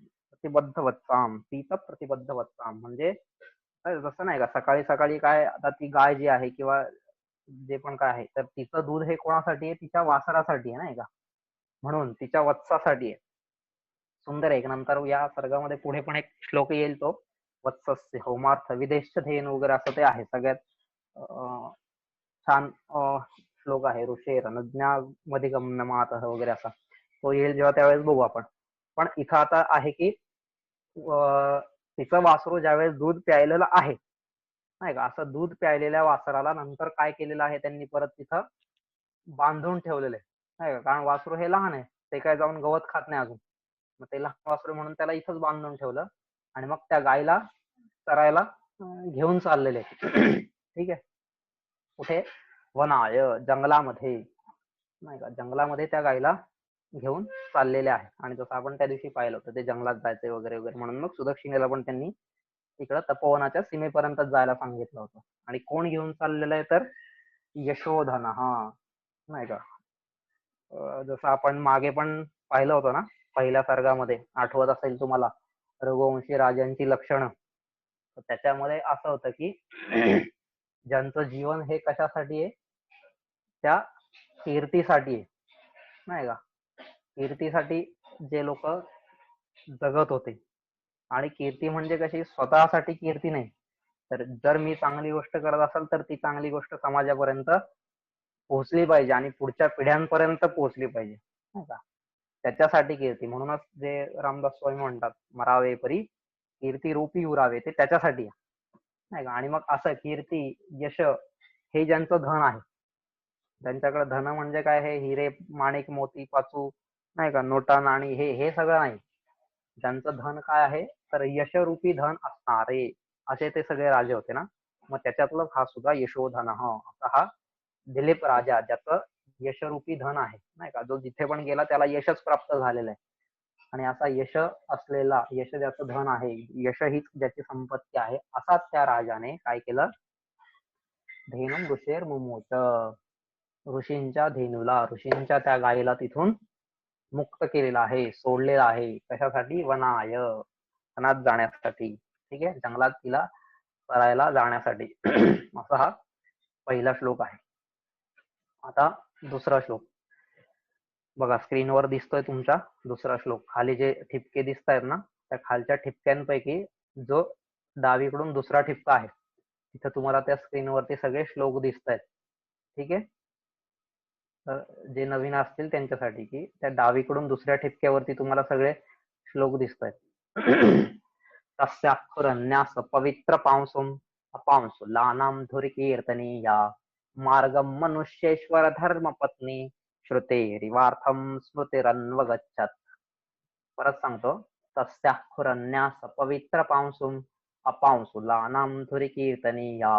पीत प्रतिबद्धवत्ताम म्हणजे जसं नाही का, सकाळी सकाळी काय, आता ती गाय जी आहे किंवा जे पण काय आहे तर तिचं दूध हे कोणासाठी आहे? तिच्या वासरासाठी आहे, नाही का? म्हणून तिच्या वत्सासाठी आहे. सुंदर आहे. नंतर या सर्गामध्ये पुढे पण एक श्लोक येईल तो वत्सस्य होमार्थ विदेश धेन वगैरे असं ते आहे. सगळ्यात छान श्लोक आहे. ऋषेर नज्ञामध्ये गमनमातः वगैरे असा तो येईल जेव्हा त्यावेळेस बघू आपण. पण इथं आता आहे की तिचं वासरू ज्यावेळेस दूध प्यायलेलं आहे, नाही का, असं दूध प्यायलेल्या वासराला नंतर काय केलेलं आहे त्यांनी? परत तिथं बांधून ठेवलेलं आहे, नाही का? कारण वासरू हे लहान आहे, ते काय जाऊन गवत खात नाही अजून. मग ते लहान वासरू म्हणून त्याला इथंच बांधून ठेवलं आणि मग त्या गायला चरायला घेऊन चाललेले. ठीक आहे. कुठे? वनाय जंगलामध्ये, नाही का? जंगलामध्ये त्या गायला घेऊन चाललेले आहे. आणि जसं आपण त्या दिवशी पाहिलं होतं ते जंगलात जायचंय वगैरे वगैरे, म्हणून मग सुदक्षिणेला पण त्यांनी तिकडं तपोवनाच्या सीमेपर्यंत जायला सांगितलं होतं. आणि कोण घेऊन चाललेलं आहे? तर यशोधन. हा, नाही का? जसं आपण मागे पण पाहिलं होतं ना, पहिल्या सर्गामध्ये आठवत असेल तुम्हाला, रघुवंशी राजांची लक्षणं. त्याच्यामध्ये असं होतं की ज्यांचं जीवन हे कशासाठी आहे? त्या कीर्तीसाठी आहे, नाही का? कीर्तीसाठी जे लोक जगत होते. आणि कीर्ती म्हणजे कशी? स्वतःसाठी कीर्ती नाही, तर जर मी चांगली गोष्ट करत असेल तर ती चांगली गोष्ट समाजापर्यंत पोहोचली पाहिजे आणि पुढच्या पिढ्यांपर्यंत पोहोचली पाहिजे, नाही का? त्याच्यासाठी कीर्ती. म्हणूनच जे रामदास स्वामी म्हणतात, मरावे परी कीर्ती रूपी उरावे, ते त्याच्यासाठी आहे, नाही का? आणि मग असं कीर्ती यश हे ज्यांचं धन आहे, ज्यांच्याकडे धन म्हणजे काय? हे हिरे माणिक मोती पाचू, नाही का, नोटा नाणी, हे हे सगळं नाही. ज्यांचं धन काय आहे? तर यशरूपी धन असणारे असे ते सगळे राजे होते ना. मग त्याच्यातलं हा सुद्धा यशोधन असा हा दिलीप राजा, ज्याचं यशरूपी धन आहे, नाही का? जो जिथे पण गेला त्याला यशच प्राप्त झालेलं आहे. आणि असा यश असलेला, यश ज्याचं धन आहे, यश हीच ज्याची संपत्ती आहे, असाच त्या राजाने काय केलं? धेनुम ऋषेर मुमोच, ऋषींच्या धेनूला, ऋषींच्या त्या गायीला तिथून मुक्त केलेला आहे, सोडलेला आहे. कशासाठी? वनाय, वनात जाण्यासाठी. ठीक आहे. जंगलात तिला चरायला जाण्यासाठी. असा हा पहिला श्लोक आहे. आता दुसरा श्लोक बघा, स्क्रीनवर दिसतोय तुमच्या दुसरा श्लोक. खाली जे ठिपके दिसत आहेत ना, त्या खालच्या ठिपक्यांपैकी जो डावीकडून दुसरा ठिपका आहे, तिथं तुम्हाला त्या स्क्रीनवरती सगळे श्लोक दिसत आहेत. ठीक आहे. तर जे नवीन असतील त्यांच्यासाठी की त्या डावीकडून दुसऱ्या ठिपक्यावरती तुम्हाला सगळे श्लोक दिसत आहेत. तस्याक्षुरन्यास पवित्र पांसुम अपांसुलानां धुरिकीर्तनीया मार्गम मनुष्येश्वर धर्म पत्नी श्रुतेरिवार्थम स्मृतिरन्वगच्छत्. परत सांगतो. तस्याक्षुरन्यास पवित्र पांसुम अपांसुलानां धुरिकीर्तनीया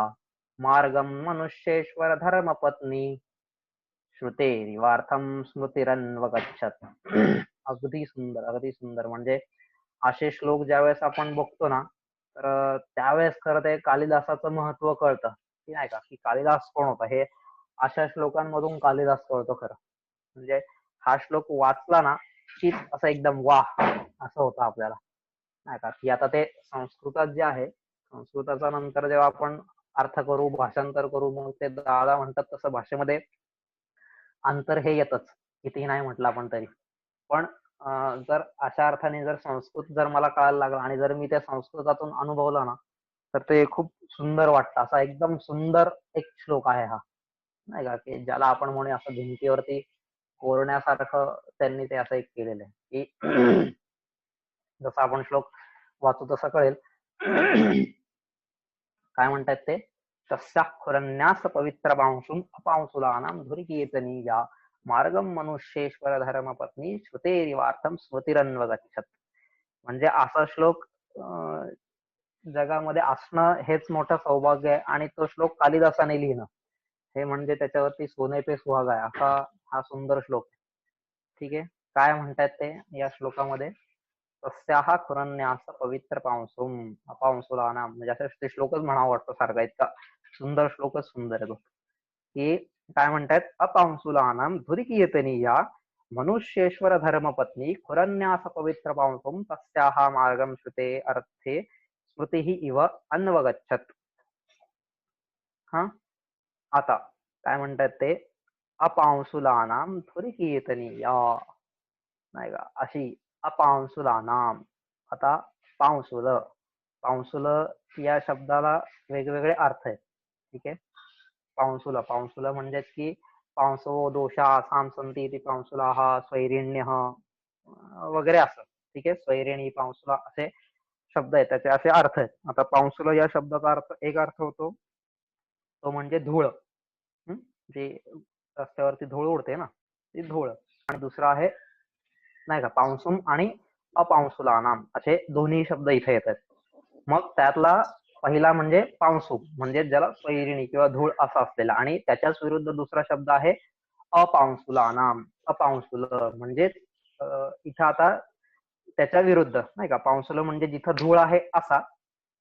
मार्गम मनुष्येश्वर धर्म पत्नी श्रुतेरिवार्थम स्मृतिरन्वगच्छत्. अगदी सुंदर, अगदी सुंदर. म्हणजे असे श्लोक ज्यावेळेस आपण बघतो ना, तर त्यावेळेस खरं ते कालिदासाचं महत्व कळतं की नाही का, की कालिदास कोण होता हे अशा श्लोकांमधून कालिदास कळतो खरं. म्हणजे हा श्लोक वाचला ना की असं एकदम वाह असं होतं आपल्याला, नाही का. की आता ते संस्कृतात जे आहे, संस्कृताचा नंतर जेव्हा आपण अर्थ करू, भाषांतर करू, मग ते दादा म्हणतात तसं भाषेमध्ये अंतर हे येतच, कितीही नाही म्हटलं आपण तरी. पण जर अशा अर्थाने जर संस्कृत जर मला कळायला लागला आणि जर मी त्या संस्कृतातून अनुभवलं ना, तर ते खूप सुंदर वाटतं. असा एकदम सुंदर एक श्लोक आहे हा, नाही का, की ज्याला आपण म्हणू असं भिंतीवरती कोरण्यासारखं त्यांनी ते असं एक केलेलं आहे की जसं आपण श्लोक वाचू तसं कळेल. काय म्हणतात ते. तस्याक्षुरन्यास पवित्र पांसुम अपांसुलानां धुरिकीर्तनीया मार्गम मनुष्येश्वर धर्म पत्नी श्रुतेरिवार्थम स्मृतिरन्वगच्छत्. म्हणजे असा श्लोक जगामध्ये असणं हेच मोठं सौभाग्य आहे, आणि तो श्लोक कालिदासाने लिहिणं हे म्हणजे त्याच्यावरती सोने पे सुहागा आहे असा हा सुंदर श्लोक. ठीक आहे. काय म्हणतात ते या श्लोकामध्ये. तस्याः खुरन्यास पवित्र पांसुम अपांसुलानां, म्हणजे असं ते श्लोकच म्हणावं वाटतं सारखा, इतका सुंदर श्लोकच सुंदर आहे तो. की काय म्हणतात. अपांसुलानां धुरिकीर्तनीया मनुष्येश्वर धर्मपत्नी खुरन्यास पवित्र पांसुम तस्याः मार्गम श्रुते अर्थे स्मृती इव अन्वगच्छत्. हा. आता काय म्हणतात ते. अपांसुलानां धुरिकीर्तनीया, नाही का, अशी अपांसुलानाम. आता पांसुल, पांसुल या शब्दाला वेगवेगळे अर्थ आहेत. ठीक आहे. पांसुल, पांसुल म्हणजे की पांसो दोषा सांसंती इति पांसुलाः स्वैरिण्यः वगैरे असं. ठीक आहे. स्वैरिणी पांसुला असे शब्द आहेत, त्याचे असे अर्थ आहेत. आता पांसुल या शब्दाचा अर्थ एक अर्थ होतो तो म्हणजे धूळ, जे रस्त्यावरती धूळ उडते ना, ती धूळ. आणि दुसरा आहे नाही का पांसुम आणि अपांसुलानाम असे दोन्ही शब्द इथे येतात. मग त्यातला पहिला म्हणजे पांसुम, म्हणजे ज्याला स्वैरिणी किंवा धूळ असा असलेला, आणि त्याच्याच विरुद्ध दुसरा शब्द आहे अपांसुलानाम. अपांसुल म्हणजे इथं आता त्याच्या विरुद्ध, नाही का. पांसुल म्हणजे जिथं धूळ आहे असा,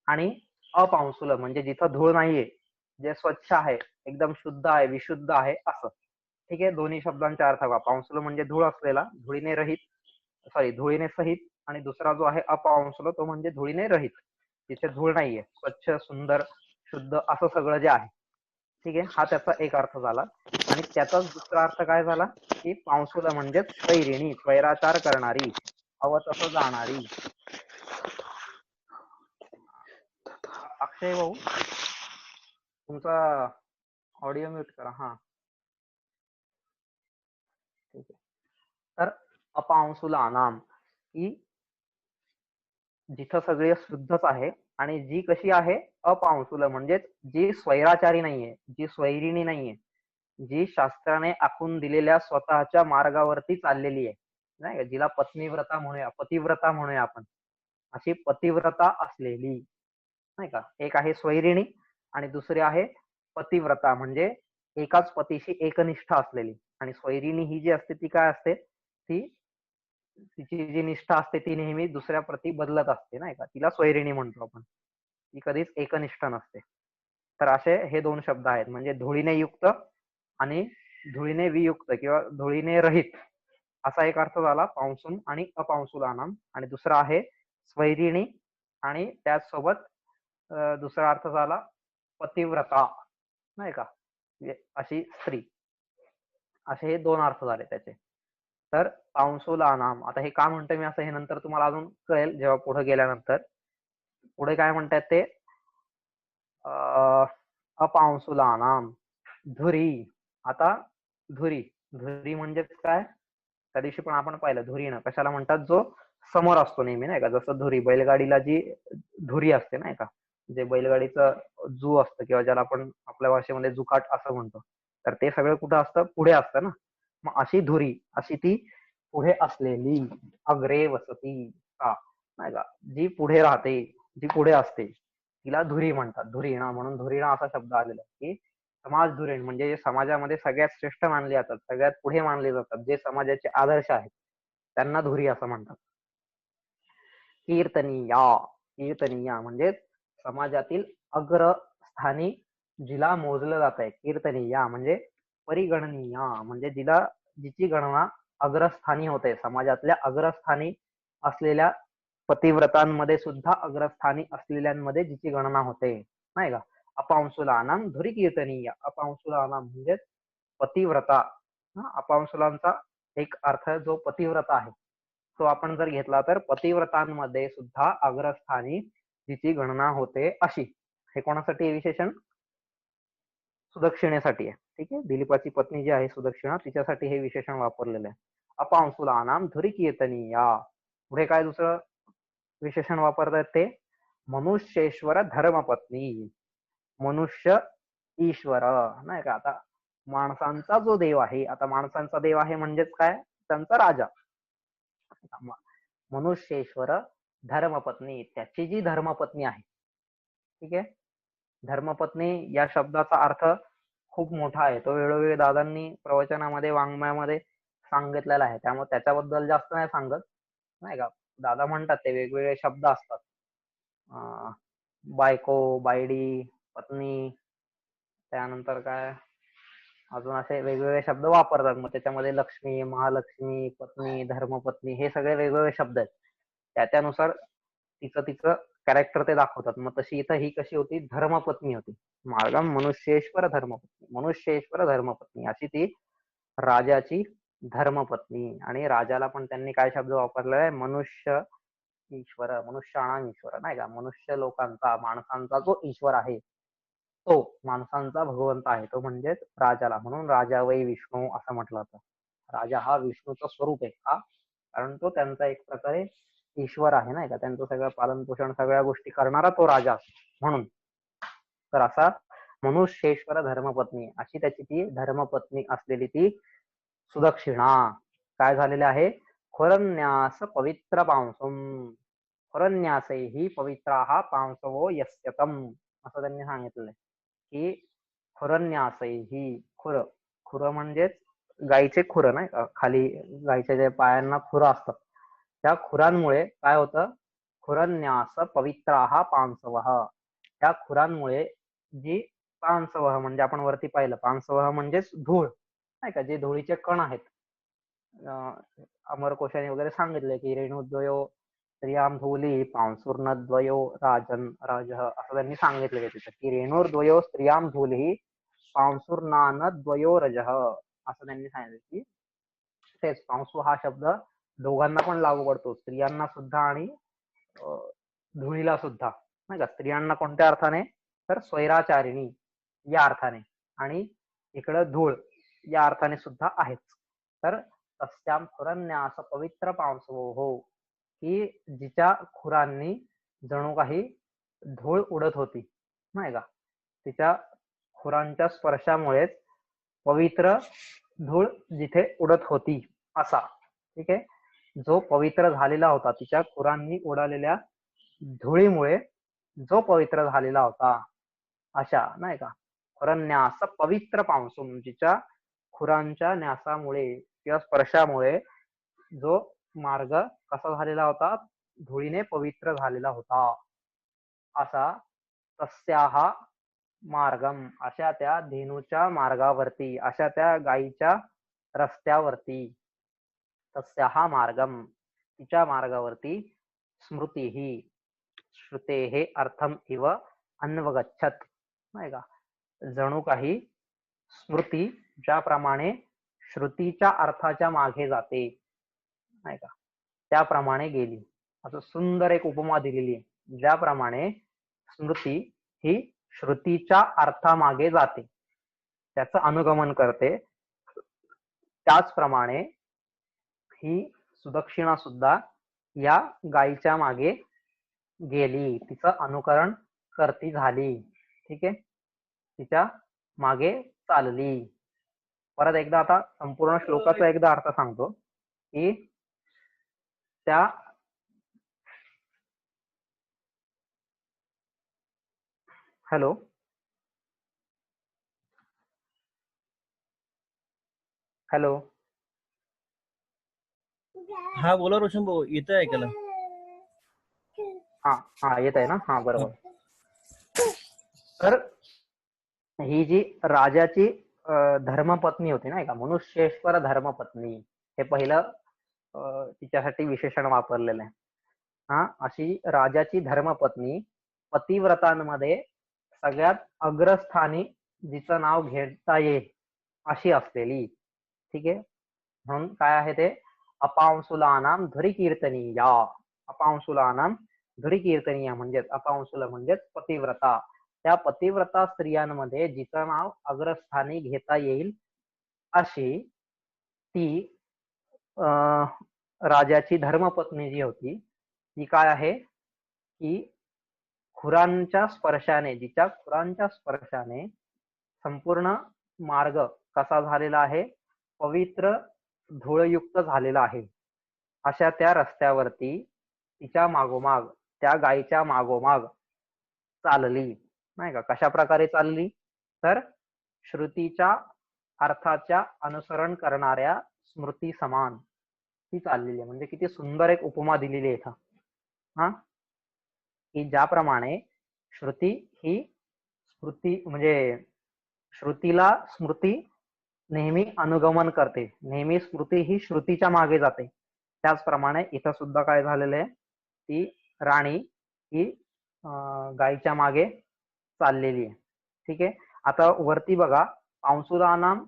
आणि अपांसुल म्हणजे जिथं धूळ नाहीये, जे स्वच्छ आहे, एकदम शुद्ध आहे, विशुद्ध आहे असं. ठीक आहे. दोन्ही शब्दांचे अर्थ बघा. पांसुल म्हणजे धूळ असलेला, धुळीने रहित, सॉरी धुळीने सहित, आणि दुसरा जो आहे अपांसुल तो म्हणजे धुळीने रहित, तिथे धूळ नाहीये, स्वच्छ सुंदर शुद्ध असं सगळं जे आहे. ठीक आहे. हा त्याचा एक अर्थ झाला. आणि त्याचाच दुसरा अर्थ काय झाला की पांसुल म्हणजे स्वैरिणी, स्वैराचार करणारी, हवं तसं जाणारी. अक्षय भाऊ तुमचा ऑडिओ म्यूट करा. हा, ठीक आहे. तर अपांसुलानाम ही जिथं सगळे शुद्धच आहे, आणि जी कशी आहे अपांसुल म्हणजे जी स्वैराचारी नाहीये, जी स्वैरिणी नाहीये, जी शास्त्राने आखून दिलेल्या स्वतःच्या मार्गावरती चाललेली आहे, नाही का, जिला पत्नीव्रता म्हणूया, पतिव्रता म्हणूया आपण, अशी पतिव्रता असलेली, नाही का. एक आहे स्वैरिणी आणि दुसरी आहे पतिव्रता, म्हणजे एकाच पतीशी एकनिष्ठ असलेली. आणि स्वैरिणी ही जी असते ती काय असते, ती तिची जी निष्ठा असते ती नेहमी दुसऱ्या प्रती बदलत असते, नाही का, तिला स्वैरिणी म्हणतो आपण. ती कधीच एकनिष्ठ नसते. तर असे हे दोन शब्द आहेत, म्हणजे धुळीने युक्त आणि धुळीने वियुक्त किंवा धुळीने रहित असा एक अर्थ झाला पांसुम आणि अपांसुलानाम. आणि दुसरा आहे स्वैरिणी, आणि त्याचसोबत दुसरा अर्थ झाला पतिव्रता, नाही का, अशी स्त्री. असे हे दोन अर्थ झाले त्याचे. तर पांसुलानाम, आता हे का म्हणतोय मी असं हे नंतर तुम्हाला अजून कळेल जेव्हा पुढे गेल्यानंतर. पुढे काय म्हणतात ते, अपांसुलानाम धुरी. आता धुरी, धुरी म्हणजेच काय, त्या दिवशी पण आपण पाहिलं धुरीनं कशाला म्हणतात, जो समोर असतो नेहमी नाही का, जसं धुरी बैलगाडीला जी धुरी असते नाही का, जे बैलगाडीचं जू असतं किंवा ज्याला आपण आपल्या भाषेमध्ये जुकाट असं म्हणतो, तर ते सगळं कुठं असतं, पुढे असतं ना. मग अशी धुरी, अशी ती पुढे असलेली, अग्रे वसती का, नाही का, जी पुढे राहते, जी पुढे असते, तिला धुरी म्हणतात. धुरीणा, म्हणून धुरीणा असा शब्द आलेला आहे की समाज धुरीण म्हणजे जे समाजामध्ये सगळ्यात श्रेष्ठ मानले जातात, सगळ्यात पुढे मानले जातात, जे समाजाचे आदर्श आहेत, त्यांना धुरी असं म्हणतात. कीर्तनीया, कीर्तनीया म्हणजे समाजातील अग्रस्थानी जिला मोजलं जात आहे. कीर्तनीया म्हणजे परिगणनीय म्हणजे जिला, जिची गणना अग्रस्थानी होते, समाजातल्या अग्रस्थानी असलेल्या पतिव्रतांमध्ये सुद्धा अग्रस्थानी असलेल्यांमध्ये जिची गणना होते नाही का. अपांसुलानाम धुरी कीर्तनीय, अपांसुलानाम म्हणजे पतिव्रता. अपांसुलांचा एक अर्थ जो पतिव्रता आहे तो आपण जर घेतला तर पतिव्रतांमध्ये सुद्धा अग्रस्थानी जिची गणना होते अशी. हे कोणासाठी विशेषण, सुदक्षिणेसाठी आहे. ठीक आहे, दिलीपाची पत्नी जी आहे सुदक्षिणा, तिच्यासाठी हे विशेषण वापरलेलं आहे. अपांसुलानाम धुरी कीर्तनीया. पुढे काय दुसरं विशेषण वापरतात ते, मनुष्येश्वर धर्मपत्नी. मनुष्य ईश्वर नाही का, आता माणसांचा जो देव आहे, आता माणसांचा देव आहे म्हणजेच काय, त्यांचा राजा. मनुष्येश्वर धर्मपत्नी, त्याची जी धर्मपत्नी आहे. ठीक आहे, धर्मपत्नी या शब्दाचा अर्थ खूप मोठा आहे, तो वेळोवेळी दादांनी प्रवचनामध्ये वाङ्मयामध्ये सांगितलेला आहे, त्यामुळे त्याच्याबद्दल जास्त नाही सांगत नाही का. दादा म्हणतात ते वेगवेगळे शब्द असतात, बायको, बायडी, पत्नी, त्यानंतर काय अजून असे वेगवेगळे शब्द वापरतात. मग त्याच्यामध्ये लक्ष्मी, महालक्ष्मी, पत्नी, धर्मपत्नी हे सगळे वेगवेगळे शब्द आहेत. त्यानुसार तिचं तिचं कॅरेक्टर ते दाखवतात. मग तशी इथं ही कशी होती, धर्मपत्नी होती. मार्गम मनुष्येश्वर धर्मपत्नी, मनुष्येश्वर धर्मपत्नी अशी ती राजाची धर्मपत्नी. आणि राजाला पण त्यांनी काय शब्द वापरलेला आहे, मनुष्य ईश्वर, मनुष्याणाम ईश्वर नाही का, मनुष्य लोकांचा, माणसांचा जो ईश्वर आहे, तो माणसांचा भगवंत आहे, तो म्हणजेच राजाला. म्हणून राजा वै विष्णू असं म्हटलं जातं. राजा हा विष्णूचं स्वरूप आहे का, कारण तो त्यांचा एक प्रकारे ईश्वर आहे नाही का, त्यांचं सगळं पालन पोषण सगळ्या गोष्टी करणारा तो राजा म्हणून. तर असा मनुष्येश्वर धर्मपत्नी अशी त्याची ती धर्मपत्नी असलेली ती सुदक्षिणा काय झालेली आहे, खुरन्यास पवित्र पांसुम, खुरन्यासे ही पवित्राः पांसवो यस्यतम, असं त्यांनी सांगितलंय की खुरन्यासे ही, खुर, खुर म्हणजेच गाईचे खुर नाही का, खाली गाईच्या जे पायांना खुरं असतात, त्या खुरांमुळे काय होतं, खुरन्यास पवित्राः पांसवः, त्या खुरांमुळे जी पांसवः म्हणजे आपण वरती पाहिलं, पांसवः म्हणजेच धूळ नाही का, जे धुळीचे कण आहेत. अमरकोशाने वगैरे सांगितले की रेणुद्वयो स्त्रियां धूली पांसुर्नद्वयो राजन राजः, असं त्यांनी सांगितलेलं तिथं की रेणुर्द्वयो स्त्रियां धूली पांसुर्नानद्वयो रजः, असं त्यांनी सांगितलं की तेच पांसू हा शब्द दोघांना पण लागू पडतो, स्त्रियांना सुद्धा आणि धुळीला सुद्धा नाही का. स्त्रियांना कोणत्या अर्थाने, तर स्वैराचारिणी या अर्थाने, आणि इकडं धूळ या अर्थाने सुद्धा आहेच. तर तस्याम खुरन्यास पवित्र पांसवो हो, की जिच्या खुरांनी जणू काही धूळ उडत होती नाही का, तिच्या खुरांच्या स्पर्शामुळेच पवित्र धूळ जिथे उडत होती असा. ठीक आहे, जो पवित्र झालेला होता, तिच्या खुरांनी उडालेल्या धुळीमुळे जो पवित्र झालेला होता अशा नाही का. खुरन्यास पवित्र पांसुम, जिच्या खुरांच्या न्यासामुळे किंवा स्पर्शामुळे जो मार्ग कसा झालेला होता, धुळीने पवित्र झालेला होता असा. तस्याहा मार्गम, अशा त्या धेनूच्या मार्गावरती, अशा त्या गायीच्या रस्त्यावरती, तस्याहा मार्गम तिच्या मार्गावरती, स्मृतीही श्रुतेः अर्थम इव अन्वगच्छत नाही का, जणू काही स्मृती ज्याप्रमाणे श्रुतीच्या अर्थाच्या मागे जाते, नाही का, त्याप्रमाणे गेली. असं सुंदर एक उपमा दिलेली आहे. ज्याप्रमाणे स्मृती ही श्रुतीच्या अर्थामागे जाते, त्याचं अनुगमन करते, त्याचप्रमाणे ही सुदक्षिणा सुद्धा या गायीच्या मागे गेली, तिचं अनुकरण करती झाली. ठीक आहे, तिच्या मागे चालली. परत एकदा आता संपूर्ण श्लोकाचा एकदा अर्थ सांगतो की त्या हॅलो हॅलो हा बोला रोशन भाऊ, येतोय ऐकायला. हा हा येत आहे ना. हा बरोबर. तर ही जी राजाची धर्मपत्नी होती नाही का, मनुष्येश्वर धर्मपत्नी, हे पहिलं तिच्यासाठी विशेषण वापरलेलं आहे. हा, अशी राजाची धर्मपत्नी पतिव्रतांमध्ये सगळ्यात अग्रस्थानी जिचं नाव घेता येईल अशी असलेली. ठीक आहे, म्हणून काय आहे ते, अपांसुलानाम धुरी कीर्तनीया. अपांसुलानाम धुरी कीर्तनीया म्हणजेच अपांसुला म्हणजेच पतिव्रता. त्या पतिव्रता स्त्रियांमध्ये जिचं नाव अग्रस्थानी घेता येईल अशी ती राजाची धर्मपत्नी जी होती ती काय आहे की खुरांच्या स्पर्शाने, जिच्या खुरांच्या स्पर्शाने संपूर्ण मार्ग कसा झालेला आहे, पवित्र धूळयुक्त झालेला आहे. अशा त्या रस्त्यावरती तिच्या मागोमाग, त्या गायीच्या मागोमाग चालली, नाही का. कशा प्रकारे चालली तर श्रुतीच्या अर्थाच्या अनुसरण करणाऱ्या स्मृती समान ती चाललेली आहे. म्हणजे किती सुंदर एक उपमा दिलेली आहे इथं. हा, की ज्याप्रमाणे श्रुती ही स्मृती म्हणजे श्रुतीला स्मृती नेहमी अनुगमन करते, नेहमी स्मृती ही श्रुतीच्या मागे जाते, त्याचप्रमाणे इथं सुद्धा काय झालेलं आहे, ती राणी ही गायीच्या मागे चाललेली आहे. ठीक आहे, आता वरती बघा, पांसुलानाम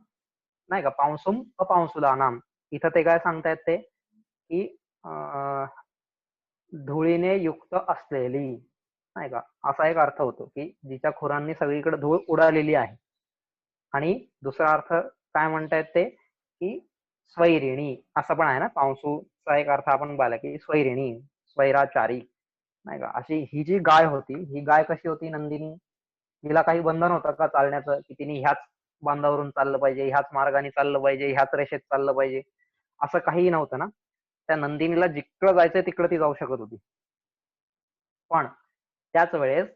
नाही का, पांसुम अपांसुलानाम, इथं ते काय सांगतायत ते की धुळीने युक्त असलेली, नाही का, असा एक अर्थ होतो की जिच्या खुरांनी सगळीकडे धूळ उडालेली आहे. आणि दुसरा अर्थ काय म्हणतायत ते की स्वैरिणी असं पण आहे ना. पांसूचा एक अर्थ आपण पाहिला की स्वैरिणी, स्वैराचारी, नाही का. अशी ही जी गाय होती, ही गाय कशी होती नंदिनी, हिला काही बंधन होतं का चालण्याचं, की तिने ह्याच बांधावरून चाललं पाहिजे, ह्याच मार्गाने चाललं पाहिजे, ह्याच रेषेत चाललं पाहिजे, असं काहीही नव्हतं ना. त्या नंदिनीला जिकडं जायचंय तिकडं ती जाऊ शकत होती. पण त्याच वेळेस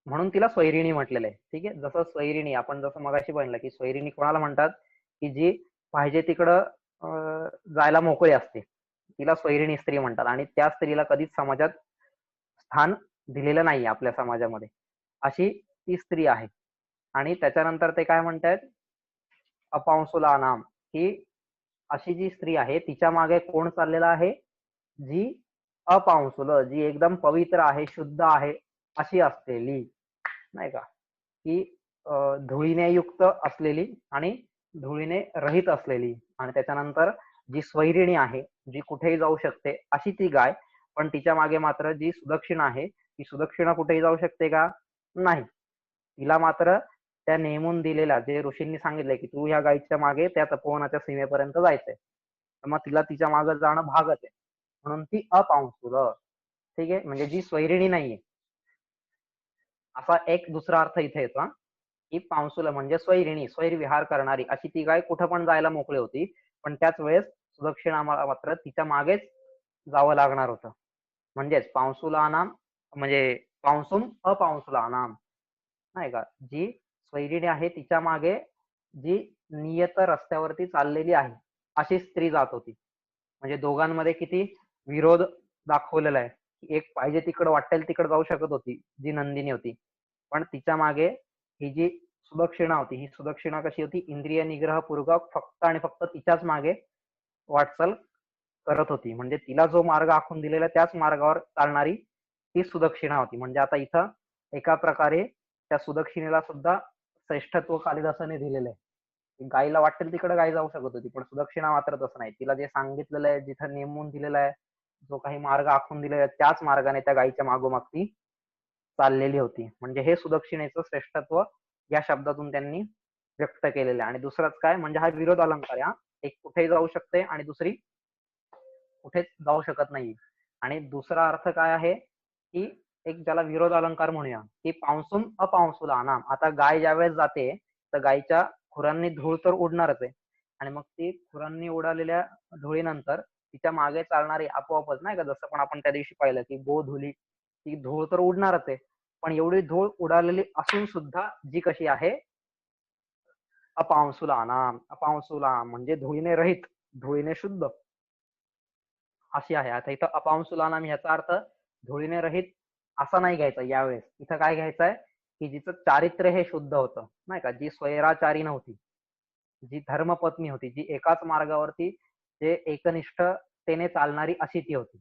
म्हणून तिला स्वैरिणी म्हटलेलं आहे. ठीक आहे, जसं स्वैरिणी आपण जसं मगाशी पाहिलं की स्वैरिणी कोणाला म्हणतात, की जी पाहिजे तिकडं जायला मोकळी असते, तिला स्वैरिणी स्त्री म्हणतात. आणि त्या स्त्रीला कधीच समाजात स्थान दिलेलं नाही आपल्या समाजामध्ये, अशी ती स्त्री आहे. आणि त्याच्यानंतर ते काय म्हणतात, अपांसुला नाम, ही अशी जी स्त्री आहे तिच्या मागे कोण चाललेला आहे, जी अपांसुल, जी एकदम पवित्र आहे, शुद्ध आहे अशी असलेली, नाही का, की धुळीने युक्त असलेली आणि धुळीने रहित असलेली. आणि त्याच्यानंतर जी स्वैरिणी आहे, जी कुठेही जाऊ शकते अशी ती गाय. पण तिच्या मागे मात्र जी सुदक्षिणा आहे, ती सुदक्षिणा कुठेही जाऊ शकते का, नाही. तिला मात्र त्या नेमून दिलेल्या, जे ऋषींनी सांगितलंय की तू ह्या गायीच्या मागे त्या तपोवनाच्या सीमेपर्यंत जायचंय, तर मग तिला तिच्या मागे जाणं भागच आहे. म्हणून ती अपांसुल. ठीक आहे, म्हणजे जी स्वैरिणी नाहीये, असा एक दुसरा अर्थ इथे येतो की पांसुल म्हणजे स्वैरिणी, स्वैरविहार करणारी अशी ती गाय कुठं पण जायला मोकळी होती. पण त्याच वेळेस सुदक्षिणा मात्र तिच्या मागेच जावं लागणार होतं. म्हणजेच पांसुलानाम म्हणजे पांसुम अपांसुलानाम, नाही का, जी स्वैरिणी आहे तिच्या मागे जी नियत रस्त्यावरती चाललेली आहे अशी स्त्री जात होती. म्हणजे दोघांमध्ये किती विरोध दाखवलेला आहे. एक पाहिजे तिकडं वाटेल तिकडे जाऊ शकत होती जी नंदिनी होती, पण तिच्या मागे ही जी सुदक्षिणा होती, ही सुदक्षिणा कशी होती, इंद्रिय निग्रहपूर्वक फक्त आणि फक्त तिच्याच मागे वाटचाल करत होती. म्हणजे तिला जो मार्ग आखून दिलेला त्याच मार्गावर चालणारी ती सुदक्षिणा होती. म्हणजे आता इथं एका प्रकारे त्या सुदक्षिणेला सुद्धा श्रेष्ठत्व कालिदासाने दिलेलं आहे. गायीला वाटेल तिकडे गाय जाऊ शकत होती, पण सुदक्षिणा मात्र तसं नाही. तिला जे सांगितलेलं आहे, जिथं नेमून दिलेला आहे, जो काही मार्ग आखून दिलेला आहे, त्याच मार्गाने त्या गायीच्या मागोमाग ती चाललेली होती. म्हणजे हे सुदक्षिणेचं श्रेष्ठत्व या शब्दातून त्यांनी व्यक्त केलेलं आहे. आणि दुसरंच काय म्हणजे हा विरोध अलंकार आहे. एक कुठेही जाऊ शकते आणि दुसरी कुठेच जाऊ शकत नाही. आणि दुसरा अर्थ काय आहे की एक ज्याला विरोध अलंकार म्हणूया की पावसून अपावसूला नाम. आता गाय ज्यावेळेस जाते तर गायीच्या खुरांनी धूळ तर उडणारच आहे, आणि मग ती खुरांनी उडालेल्या धुळीनंतर तिच्या मागे चालणारी आपोआपच नाही का, जसं पण आपण त्या दिवशी पाहिलं की गोधुली, ती धूळ तर उडणारच आहे, पण एवढी धूळ उडालेली असून सुद्धा जी कशी आहे अपावसूला नाम. अपावसूला म्हणजे धुळीने रहित, धुळीने शुद्ध अशी आहे. आता इथं अपावसूला नाम ह्याचा अर्थ धुळीने रहित असा नाही घ्यायचा यावेळेस. इथं काय घ्यायचं आहे की जिचं चारित्र्य हे शुद्ध होतं नाही का, जी स्वैराचारी नव्हती, जी धर्मपत्नी होती, जी एकाच मार्गावरती जे एकनिष्ठतेने चालणारी अशी ती होती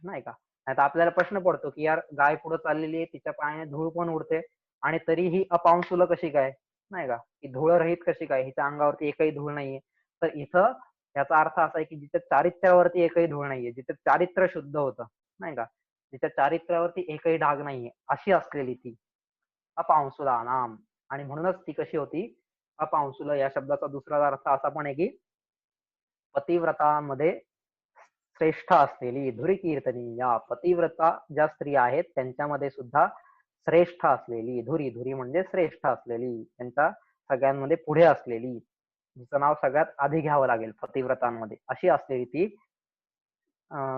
नाही का. आता आपल्याला प्रश्न पडतो की यार गाय पुढे चाललेली आहे, तिच्या पायाने धूळ पण उडते आणि तरीही अपावसूल कशी काय नाही का, की धूळ रहित कशी काय, हिच्या अंगावरती एकही धूळ नाहीये. तर इथं याचा अर्थ असा आहे की जिच्या चारित्र्यावरती एकही धूळ नाहीये, जिचं चारित्र्य शुद्ध होतं नाही का, जिच्या चारित्र्यावरती एकही डाग नाहीये, अशी असलेली ती अपावसूला नाम. आणि म्हणूनच ती कशी होती अपावसूल. या शब्दाचा दुसरा अर्थ असा पण आहे की पतिव्रतामध्ये श्रेष्ठ असलेली, धुरी कीर्तनी. या पतिव्रता ज्या स्त्रिया आहेत त्यांच्यामध्ये सुद्धा श्रेष्ठ असलेली, धुरी, धुरी म्हणजे श्रेष्ठ असलेली, त्यांच्या सगळ्यांमध्ये पुढे असलेली, जिचं नाव सगळ्यात आधी घ्यावं लागेल पतिव्रतांमध्ये, अशी असलेली ती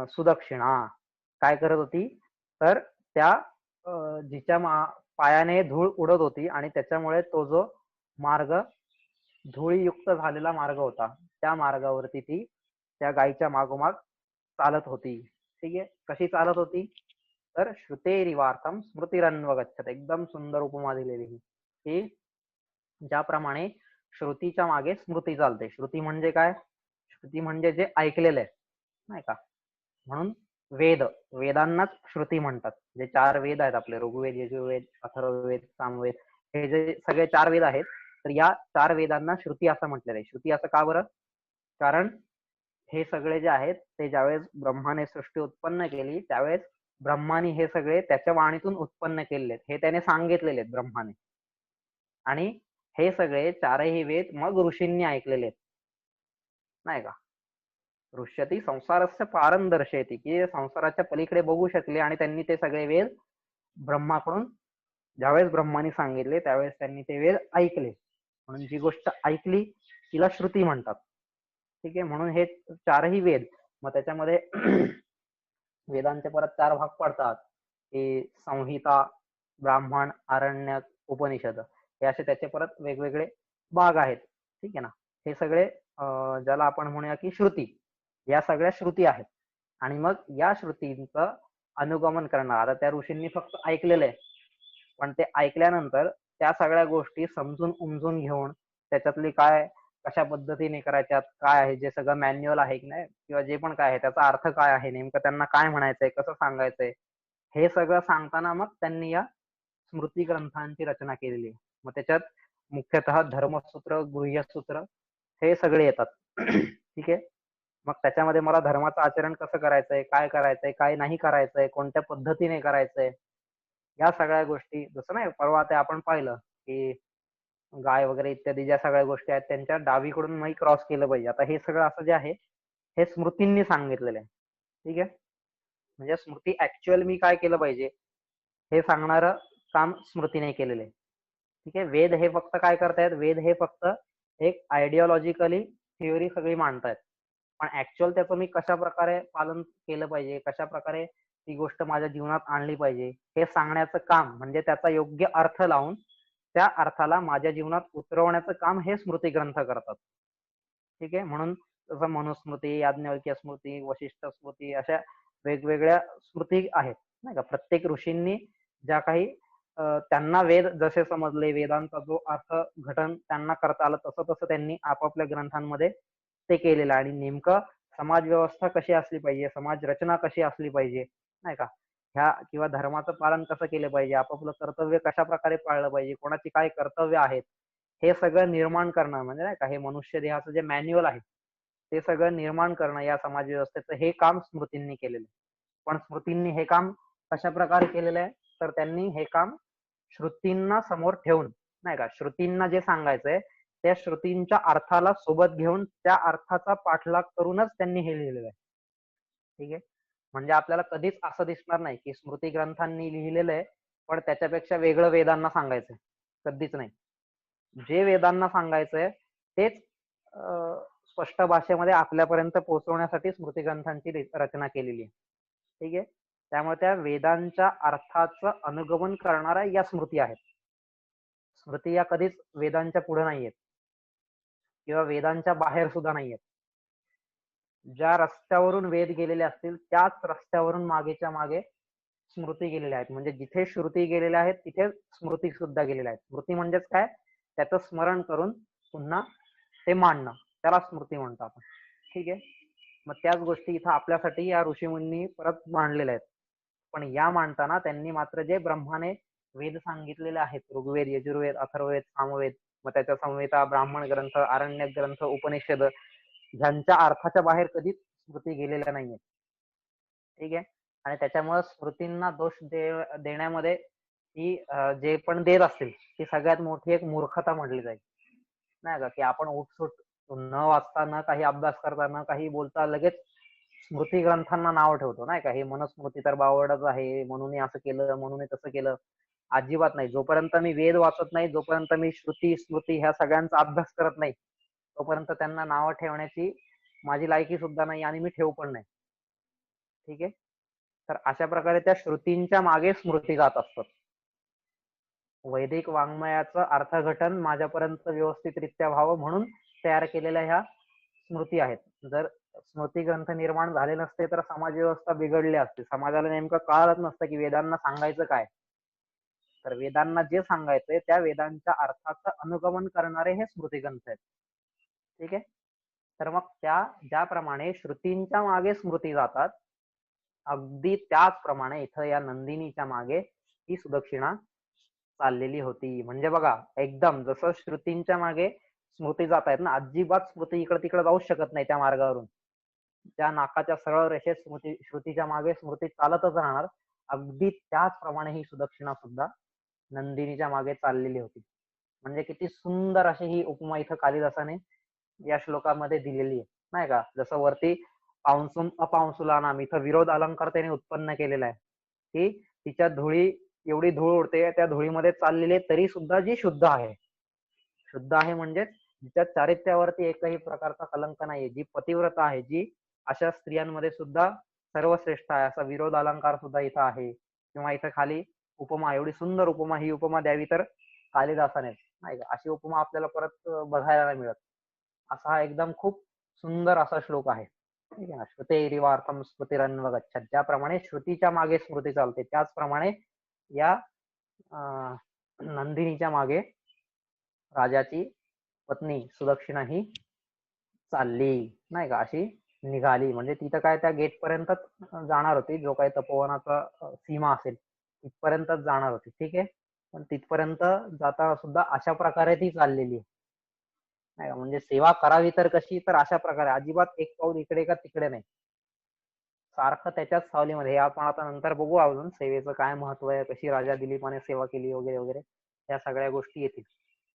सुदक्षिणा काय करत होती तर त्या जिच्या पायाने धूळ उडत होती आणि त्याच्यामुळे तो जो मार्ग धुळीयुक्त झालेला मार्ग होता, त्या मार्गावरती ती त्या गायीच्या मागोमाग चालत होती. ठीक आहे. कशी चालत होती तर श्रुतेरिवार्थम स्मृतिरन्वगच्छत. एकदम सुंदर उपमा दिलेली ही की ज्याप्रमाणे श्रुतीच्या मागे स्मृती चालते. श्रुती म्हणजे काय, श्रुती म्हणजे जे ऐकलेलं आहे नाही का. म्हणून वेद, वेदांनाच श्रुती म्हणतात. जे 4 वेद आहेत आपले, ऋग्वेद, यजुर्वेद, अथर्ववेद, सामवेद, हे जे सगळे 4 वेद आहेत, तर या 4 वेदांना श्रुती असं म्हटलेलं आहे. श्रुती असं का बरं, कारण हे सगळे जे आहेत ते ज्यावेळेस ब्रह्माने सृष्टी उत्पन्न केली त्यावेळेस ब्रह्माने हे सगळे त्याच्या वाणीतून उत्पन्न केलेले आहेत, हे त्याने सांगितलेले आहेत ब्रह्माने. आणि हे सगळे 4ही वेद मग ऋषींनी ऐकलेले आहेत नाही का. ऋष्यती संसारस्य पारं दर्शयती, की संसाराच्या पलीकडे बघू शकले आणि त्यांनी ते सगळे वेद ब्रह्माकडून ज्यावेळेस ब्रह्माने सांगितले त्यावेळेस त्यांनी ते वेद ऐकले. म्हणून जी गोष्ट ऐकली तिला श्रुती म्हणतात. ठीक आहे. म्हणून हे 4ही वेद, मग त्याच्यामध्ये वेदांचे परत 4 भाग पडतात की संहिता, ब्राह्मण, आरण्यक, उपनिषद, हे असे त्याचे परत वेगवेगळे भाग आहेत. ठीक आहे ना. हे सगळे ज्याला आपण म्हणूया की श्रुती, या सगळ्या श्रुती आहेत. आणि मग या श्रुतींचं अनुगमन करणार. आता त्या ऋषींनी फक्त ऐकलेलं आहे, पण ते ऐकल्यानंतर त्या सगळ्या गोष्टी समजून उमजून घेऊन त्याच्यातली काय कशा पद्धतीने करायच्यात, काय आहे जे सगळं मॅन्युअल आहे की नाही, किंवा जे पण काय आहे त्याचा अर्थ काय आहे, नेमकं त्यांना काय म्हणायचंय, कसं सांगायचंय, हे सगळं सांगताना मग त्यांनी या स्मृती ग्रंथांची रचना केलेली आहे. मग त्याच्यात मुख्यतः धर्मसूत्र, गृह्यसूत्र हे सगळे येतात. ठीक आहे. मग त्याच्यामध्ये मला धर्माचं आचरण कसं करायचंय, काय नाही करायचंय, कोणत्या पद्धतीने करायचंय, या सगळ्या गोष्टी. जसं नाही परवा ते आपण पाहिलं की गाय वगैरे इत्यादी ज्या सगळ्या गोष्टी आहेत त्यांच्या डावीकडून नाही क्रॉस केलं पाहिजे. आता हे सगळं असं जे आहे हे स्मृतींनी सांगितलेलं आहे. ठीक आहे. म्हणजे स्मृती ऍक्च्युअल मी काय केलं पाहिजे हे सांगणारं काम स्मृतीने केलेलं आहे. ठीक आहे. वेद हे फक्त काय करतायत, वेद हे फक्त एक आयडिओलॉजिकली थिअरी सगळी मांडतायत, पण ऍक्च्युअल त्याचं मी कशा प्रकारे पालन केलं पाहिजे, कशा प्रकारे ती गोष्ट माझ्या जीवनात आणली पाहिजे हे सांगण्याचं काम, म्हणजे त्याचा योग्य अर्थ लावून त्या अर्थाला माझ्या जीवनात उतरवण्याचं काम हे स्मृती ग्रंथ करतात. ठीक आहे. म्हणून जसं मनुस्मृती, याज्ञवल्क्य स्मृती, वशिष्ठ स्मृती, अशा वेगवेगळ्या स्मृती आहेत नाही का. प्रत्येक ऋषींनी ज्या काही त्यांना वेद जसे समजले, वेदांचा जो अर्थ घटन त्यांना करता आलं तसं तसं त्यांनी आपापल्या ग्रंथांमध्ये ते केलेलं आहे. आणि नेमकं समाज व्यवस्था कशी असली पाहिजे, समाज रचना कशी असली पाहिजे नाही का, ह्या किंवा धर्माचं पालन कसं केलं पाहिजे, आपापलं कर्तव्य कशा प्रकारे पाळलं पाहिजे, कोणाची काय कर्तव्य आहेत, हे सगळं निर्माण करणं म्हणजे नाही का हे मनुष्य देहाचं जे मॅन्युअल आहे ते सगळं निर्माण करणं या समाज व्यवस्थेचं हे काम स्मृतींनी केलेलं आहे. पण स्मृतींनी हे काम कशा प्रकारे केलेलं आहे तर त्यांनी हे काम श्रुतींना समोर ठेवून नाही का श्रुतींना जे सांगायचंय त्या श्रुतींच्या अर्थाला सोबत घेऊन त्या अर्थाचा पाठलाग करूनच त्यांनी हे लिहिलेलं आहे. ठीक आहे. म्हणजे आपल्याला कधीच असं दिसणार नाही की स्मृती ग्रंथांनी लिहिलेलं आहे पण त्याच्यापेक्षा वेगळं वेदांना सांगायचंय. कधीच नाही. जे वेदांना सांगायचंय तेच स्पष्ट भाषेमध्ये आपल्यापर्यंत पोहोचवण्यासाठी स्मृती ग्रंथांची रचना केलेली आहे. ठीक आहे. त्यामुळे त्या वेदांच्या अर्थाचं अनुगमन करणाऱ्या या स्मृती आहेत. स्मृती या कधीच वेदांच्या पुढे नाहीयेत किंवा वेदांच्या बाहेर सुद्धा नाहीयेत. ज्या रस्त्यावरून वेद गेलेले असतील त्याच रस्त्यावरून मागेच्या मागे स्मृती गेलेल्या आहेत. म्हणजे जिथे श्रुती गेलेल्या आहेत तिथे स्मृती सुद्धा गेलेल्या आहेत. स्मृती म्हणजेच काय त्याचं स्मरण करून पुन्हा ते मांडणं त्याला स्मृती म्हणतो आपण. ठीक आहे. मग त्याच गोष्टी इथं आपल्यासाठी या ऋषीमुनी परत मांडलेल्या आहेत. पण या मांडताना त्यांनी मात्र जे ब्रह्माने वेद सांगितलेले आहेत ऋग्वेद यजुर्वेद अथर्ववेद सामवेद मग त्याच्या संहिता ब्राह्मण ग्रंथ आरण्यक ग्रंथ उपनिषद ह्यांच्या अर्थाच्या बाहेर कधीच स्मृती गेलेल्या नाहीये. ठीक आहे. आणि त्याच्यामुळे स्मृतींना दोष देण्यामध्ये ही जे पण देत असतील ती सगळ्यात मोठी एक मूर्खता म्हटली जाईल नाही का की आपण उठसूट न वाचता न काही अभ्यास करता न काही बोलता लगेच स्मृती ग्रंथांना नाव ठेवतो नाही का हे मनुस्मृती तर बावडच आहे म्हणून असं केलं म्हणून तसं केलं. अजिबात नाही. जोपर्यंत मी वेद वाचत नाही जोपर्यंत मी श्रुती स्मृती ह्या सगळ्यांचा अभ्यास करत नाही तोपर्यंत त्यांना नावं ठेवण्याची माझी लायकी सुद्धा नाही आणि मी ठेवू पण नाही. ठीक आहे. तर अशा प्रकारे त्या श्रुतींच्या मागे स्मृती जात असतात. वैदिक वाङ्मयाचं अर्थघटन माझ्यापर्यंत व्यवस्थितरित्या व्हावं म्हणून तयार केलेल्या ह्या स्मृती आहेत. जर स्मृती ग्रंथ निर्माण झाले नसते तर समाज व्यवस्था बिघडली असते. समाजाला नेमकं कळत नसतं की वेदांना सांगायचं काय. तर वेदांना जे सांगायचंय त्या वेदांच्या अर्थाचं अनुगमन करणारे हे स्मृती ग्रंथ आहेत. ठीक आहे. तर मग त्या ज्याप्रमाणे श्रुतींच्या मागे स्मृती जातात अगदी त्याचप्रमाणे इथं या नंदिनीच्या मागे ही सुदक्षिणा चाललेली होती. म्हणजे बघा एकदम जसं श्रुतींच्या मागे स्मृती जात आहेत ना अजिबात स्मृती इकडे तिकडे जाऊ शकत नाही त्या मार्गावरून. त्या नाकाच्या सरळ रेषेत श्रुतीच्या मागे स्मृती चालतच राहणार. अगदी त्याचप्रमाणे ही सुदक्षिणा सुद्धा नंदिनीच्या मागे चाललेली होती. म्हणजे किती सुंदर अशी ही उपमा इथं कालिदासाने या श्लोकामध्ये दिलेली आहे नाही का. जसं वरती पांसुम अपांसुलानाम इथं विरोध अलंकार त्याने उत्पन्न केलेला आहे की तिच्या धुळी एवढी धूळ उडते त्या धुळीमध्ये चाललेली तरी सुद्धा जी शुद्ध आहे. शुद्ध आहे म्हणजे जिच्या चारित्र्यावरती एकही प्रकारचा कलंक नाहीये जी पतिव्रता आहे जी अशा स्त्रियांमध्ये सुद्धा सर्वश्रेष्ठ आहे असा विरोध अलंकार सुद्धा इथं आहे. किंवा इथं खाली उपमा एवढी सुंदर उपमा ही उपमा द्यावी तर कालिदासाने नाही का. अशी उपमा आपल्याला परत बघायला नाही मिळत. असा हा एकदम खूप सुंदर असा श्लोक आहे. ठीक आहे ना. श्रुतेरिवार्थम स्मृतिरन्वगच्छत् ज्याप्रमाणे श्रुतीच्या मागे स्मृती चालते त्याचप्रमाणे या नंदिनीच्या मागे राजाची पत्नी सुदक्षिणा ही चालली नाही का. अशी निघाली म्हणजे तिथं काय त्या गेट पर्यंतच जाणार होती. जो काही तपोवनाचा सीमा असेल तिथपर्यंतच जाणार होती. ठीक आहे. पण तिथपर्यंत जाताना सुद्धा अशा प्रकारे ती चाललेली आहे नाही का. म्हणजे सेवा करावी तर कशी तर अशा प्रकारे अजिबात एक पाऊल इकडे का तिकडे नाही. सारखं त्याच्याच सावलीमध्ये. हे आपण आता नंतर बघू अजून सेवेचं काय महत्व आहे कशी राजा दिलीपाने सेवा केली वगैरे वगैरे या सगळ्या गोष्टी येतील.